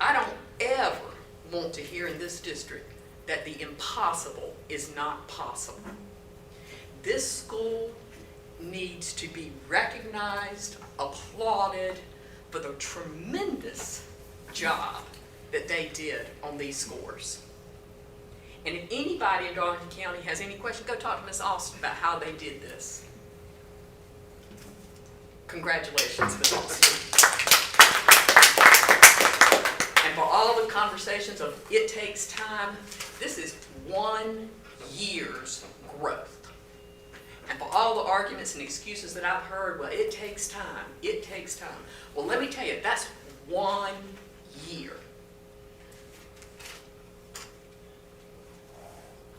I don't ever want to hear in this district that the impossible is not possible. This school needs to be recognized, applauded for the tremendous job that they did on these scores. And if anybody in Darlington County has any questions, go talk to Ms. Austin about how they did this. Congratulations, Ms. Austin. And for all the conversations of it takes time, this is 1 year's growth. And for all the arguments and excuses that I've heard, well, it takes time, it takes time. Well, let me tell you, that's 1 year.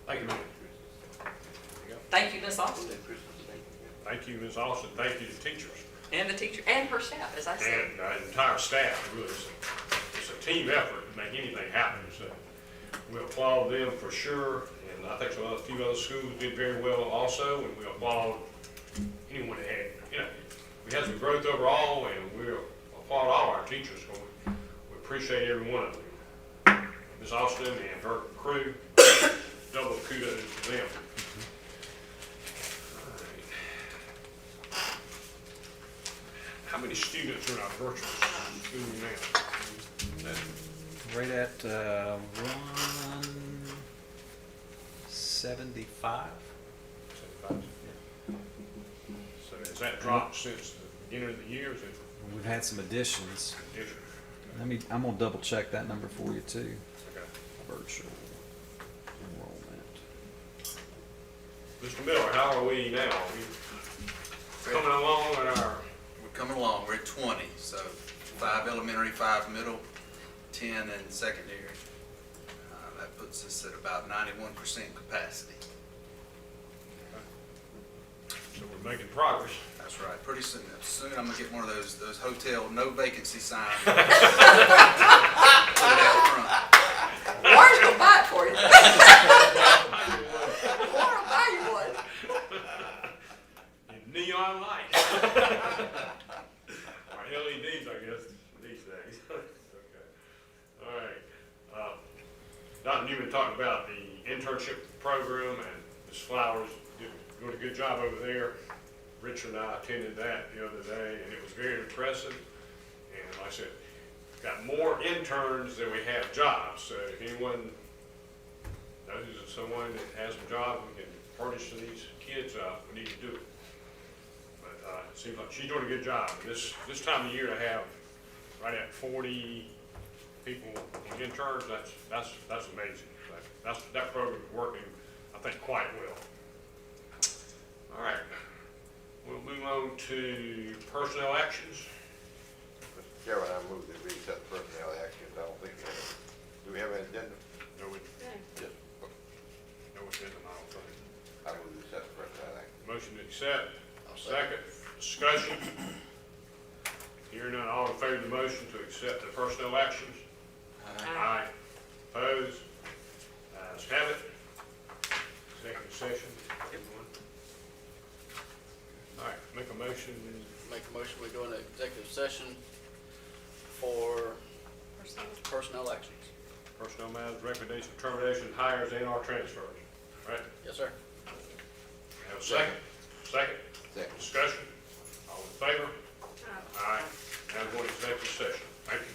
Thank you, ma'am. Thank you, Ms. Austin, Thank you, Ms. Austin. Thank you to teachers and the teacher, and her staff, as I said. and the entire staff. Really, it's a team effort to make anything happen. So we applaud them for sure. And I think a few other schools did very well also. And we applaud anyone that had, we had some growth overall. And we applaud all our teachers. We appreciate every one of them. Ms. Austin and her crew, double kudos to them. How many students are in our virtual school now? Right at 175. So has that dropped since the beginning of the year? Is it We've had some additions. different? I'm gonna double check that number for you too. Okay. Virtual enrollment. Mr. Miller, how are we now? Are we coming along in our, We're coming along, we're at 20, so 5 elementary, 5 middle, 10 in secondary. That puts us at about 91% capacity. so we're making progress. That's right, pretty soon I'm gonna get one of those hotel no vacancy signs. Put it out front. Warren's gonna buy it for you. Warren will buy you one. And neon lights. Or LEDs, I guess, these days. Okay. All right. Dr. Newman talked about the internship program, and Ms. Flowers doing a good job over there. Richard and I attended that the other day, and it was very impressive. And like I said, we've got more interns than we have jobs. So if anyone knows of someone that has a job, we can furnish to these kids, we need to do it. But it seems like she's doing a good job. This time of year to have right at 40 people on interns, that's amazing. That program is working, I think, quite well. All right. We'll move on to personnel actions. Mr. Chairman, I move that we accept personnel actions. I don't think do we have an agenda? No, we Yes. no agenda, I don't think. I move we accept personnel actions. Motion to accept. Second. Discussion. Hearing none, all in favor of the motion to accept the personnel actions? Aye. Opposed? Ayes have it. Executive session. Everyone. All right, make a motion. Make a motion, we go into executive session for personnel actions. Personnel matters, recommendation, termination, hires, and/or transfers. Right? Yes, sir. Have a second? Second? Second. Discussion? All in favor? Aye. Now going to executive session. Thank you.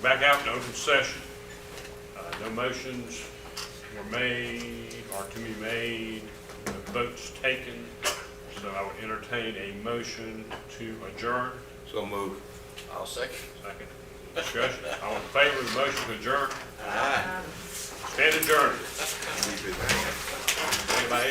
back out in open session. No motions were made or to be made, no votes taken. So I would entertain a motion to adjourn. So move. I'll second. Second discussion. All in favor of the motion to adjourn? Aye. Stand adjourned. Leave it. Anybody